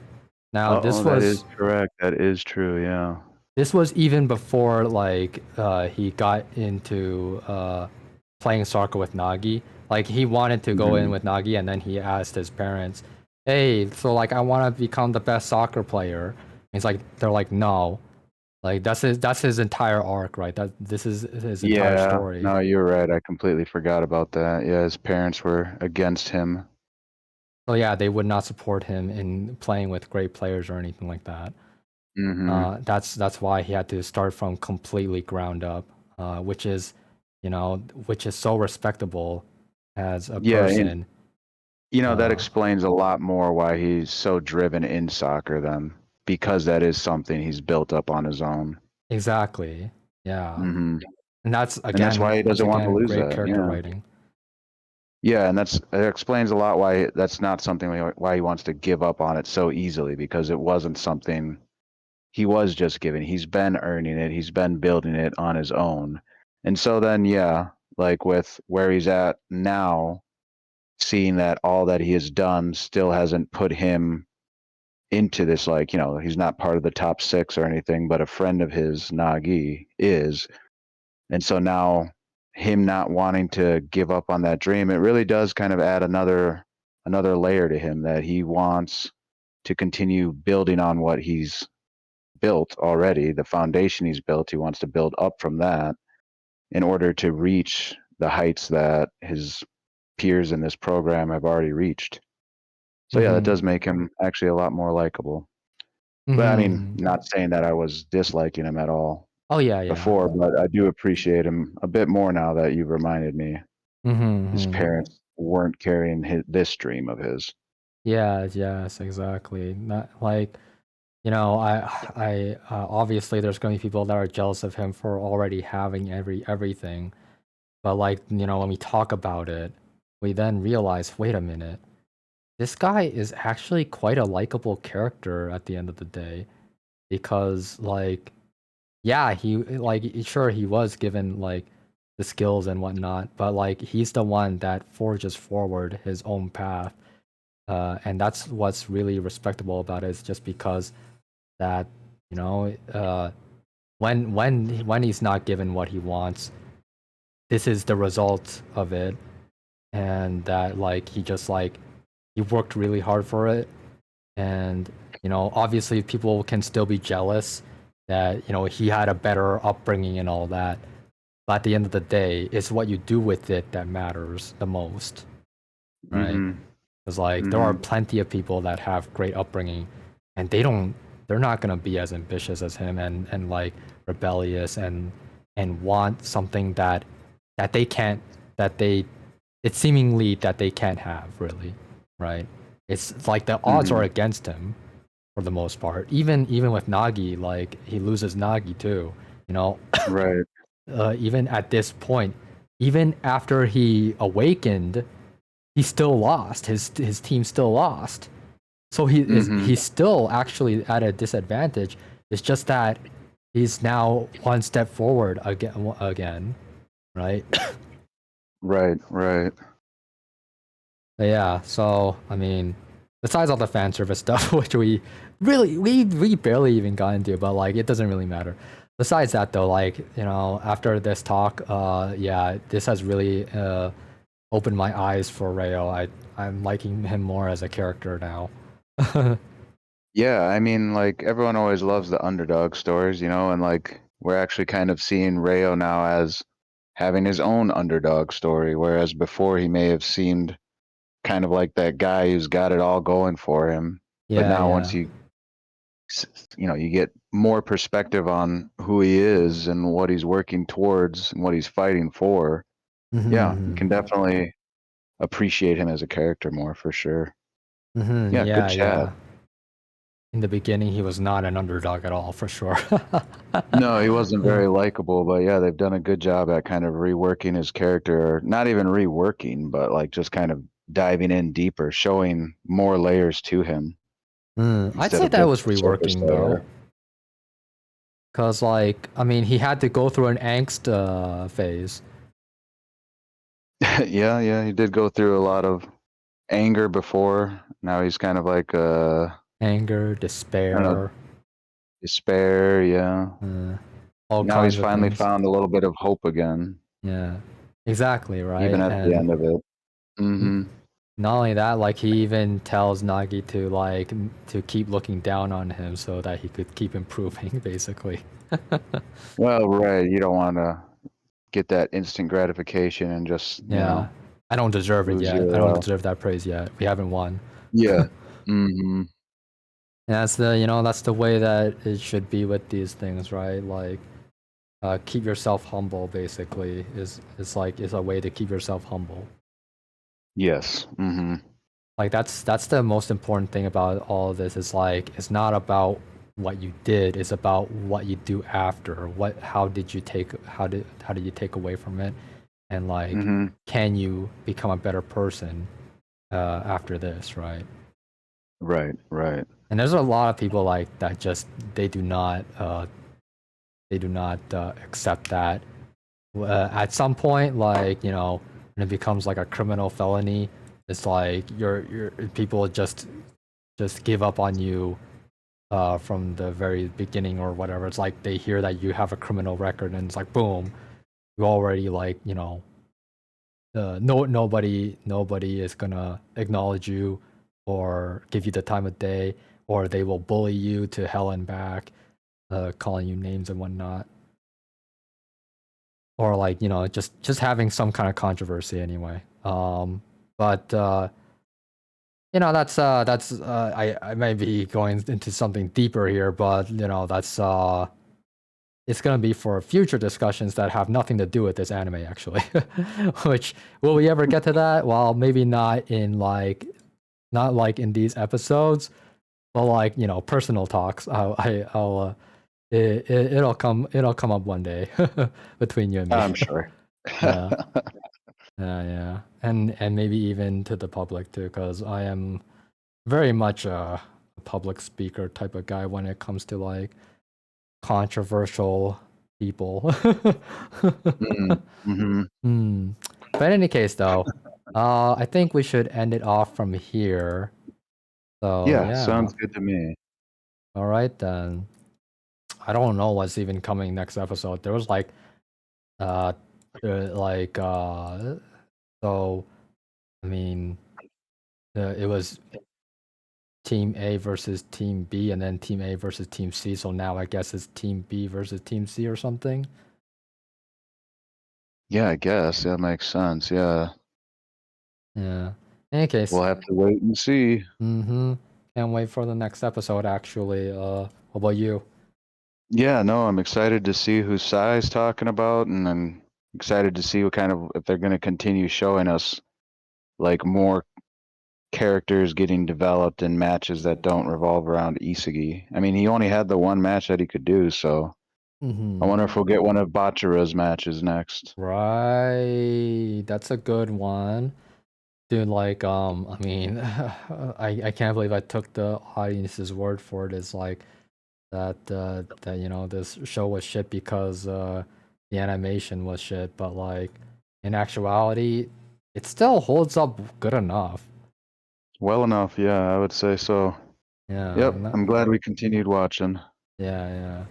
Now Oh, that is correct. That is true. Yeah. this was even before like he got into playing soccer with Nagi. Like he wanted to go in Mhm. with Nagi, and then he asked his parents, "Hey, so like I want to become the best soccer player." And he's like, they're like, "No." Like that's his entire arc, right? That this is his entire Yeah. story. No, you're right. I completely forgot about that. Yeah, his parents were against him. So yeah, they would not support him in playing with great players or anything like that. Hmm. That's why he had to start from completely ground up, which is, which is so respectable as a Yeah, and person. that Uh, explains a lot more why he's so driven in soccer then, because that is something he's built up on his own. exactly. Yeah, Hmm. and that's And that's again, why he doesn't want to lose great that. character Yeah. writing. Yeah, and it explains a lot why that's not something why he wants to give up on it so easily, because it wasn't something he was just given. He's been earning it. He's been building it on his own. And so then, yeah, like with where he's at now, seeing that all that he has done still hasn't put him into this, like, he's not part of the top six or anything, but a friend of his, Nagi, is. And so now him not wanting to give up on that dream, it really does kind of add another layer to him, that he wants to continue building on what he's built already, the foundation he's built. He wants to build up from that in order to reach the heights that his peers in this program have already reached. So yeah, that Mm-hmm. does make him actually a lot more likable. But I mean, Mm-hmm. not saying that I was disliking him at all Oh yeah, yeah. before, but I do appreciate him a bit more now that you've reminded me his Mm-hmm. parents weren't carrying this dream of his. Yeah, yes, exactly. Not like, I obviously there's going to be people that are jealous of him for already having everything. But like, when we talk about it, we then realize, wait a minute, this guy is actually quite a likable character at the end of the day, because like, yeah, he like sure he was given like the skills and whatnot, but like he's the one that forges forward his own path, and that's what's really respectable about it. Is just because that you know when he's not given what he wants, this is the result of it, and that like he just like he worked really hard for it, and obviously people can still be jealous that he had a better upbringing and all that, but at the end of the day, it's what you do with it that matters the most, right? Mhm. Because like there are Mhm. plenty of people that have great upbringing, and they're not gonna be as ambitious as him, and like rebellious, and want something that they can't that they it's seemingly that they can't have, really, right? It's like the odds are Mhm. against him for the most part. Even with Nagi, like he loses Nagi too. You know, Right. even at this point, even after he awakened, he still lost. His team still lost. So Mhm. he's still actually at a disadvantage. It's just that he's now one step forward again, right? Right. Right. But yeah, so I mean, besides all the fan service stuff, which we barely even got into, but like it doesn't really matter. Besides that though, like, after this talk, yeah, this has really opened my eyes for Rayo. I'm liking him more as a character now. Yeah, I mean, like everyone always loves the underdog stories, and like we're actually kind of seeing Rayo now as having his own underdog story, whereas before he may have seemed kind of like that guy who's got it all going for him. But Yeah, now once yeah. you get more perspective on who he is and what he's working towards and what he's fighting for, yeah, you can Mm-hmm, definitely appreciate him as a character more for sure. mm-hmm, Yeah, good yeah, chat. yeah. In the beginning, he was not an underdog at all, for sure. No, he wasn't Uh, very likable, but yeah, they've done a good job at kind of reworking his character, or not even reworking, but like just kind of diving in deeper, showing more layers to him I'd instead say of that just was the surface reworking though. layer. Cause like, I mean, he had to go through an angst phase. Yeah, yeah, he did go through a lot of anger before. Now he's kind of like Anger, I don't know, despair, despair, yeah. uh, all Now he's kinds of finally things. found a little bit of hope again, Yeah, exactly, even right? at the And end of it. n- Mhm. not only that, like he even tells Nagi to to keep looking down on him so that he could keep improving, basically. Well, right, you don't wanna get that instant gratification and just, Yeah, I don't deserve it lose yet. I don't your deserve that praise yet. We haven't won. yeah. Mhm. And that's the way that it should be with these things, right? Like, keep yourself humble. Basically, is a way to keep yourself humble. Yes. Mhm. Like that's the most important thing about all of this. Is like it's not about what you did. It's about what you do after. How did you take away from it, and like Mhm. can you become a better person after this, right? Right, right. And there's a lot of people like that just they do not accept that. At some point, like when it becomes like a criminal felony, it's like your people just give up on you from the very beginning or whatever. It's like they hear that you have a criminal record, and it's like boom, you already like nobody is gonna acknowledge you or give you the time of day, or they will bully you to hell and back, calling you names and whatnot, or like just having some kind of controversy anyway. But I may be going into something deeper here, but that's it's gonna be for future discussions that have nothing to do with this anime actually. Which will we ever get to that? Well, maybe not like in these episodes, but like personal talks. I'll it'll come up one day between you and me. I'm sure. Yeah, yeah, and maybe even to the public too, because I am very much a public speaker type of guy when it comes to like controversial people. Mm-hmm. Hmm. But in any case, though, I think we should end it off from here. So Yeah, yeah, sounds good to me. all right then. I don't know what's even coming next episode. There was uh, like so I mean, it was Team A versus Team B, and then Team A versus Team C. So now I guess it's Team B versus Team C or something. Yeah, I guess that makes sense. Yeah, Yeah. In any case, we'll have to wait and see. mm-hmm. Can't wait for the next episode. Actually, what about you? Yeah, no, I'm excited to see who Sai's talking about, and I'm excited to see what kind of if they're going to continue showing us like more characters getting developed in matches that don't revolve around Isagi. I mean, he only had the one match that he could do, so I Mm-hmm. wonder if we'll get one of Bachira's matches next. Right, that's a good one. Dude, like, I mean, I can't believe I took the audience's word for it. It's like that this show was shit because the animation was shit, but like in actuality, it still holds up good enough. Well enough, yeah, I would say so. Yeah, Yep, I'm glad we continued watching. yeah.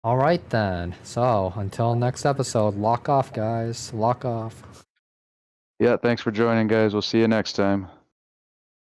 All right then. So until next episode, lock off, guys. Lock off. Yeah, thanks for joining, guys. We'll see you next time.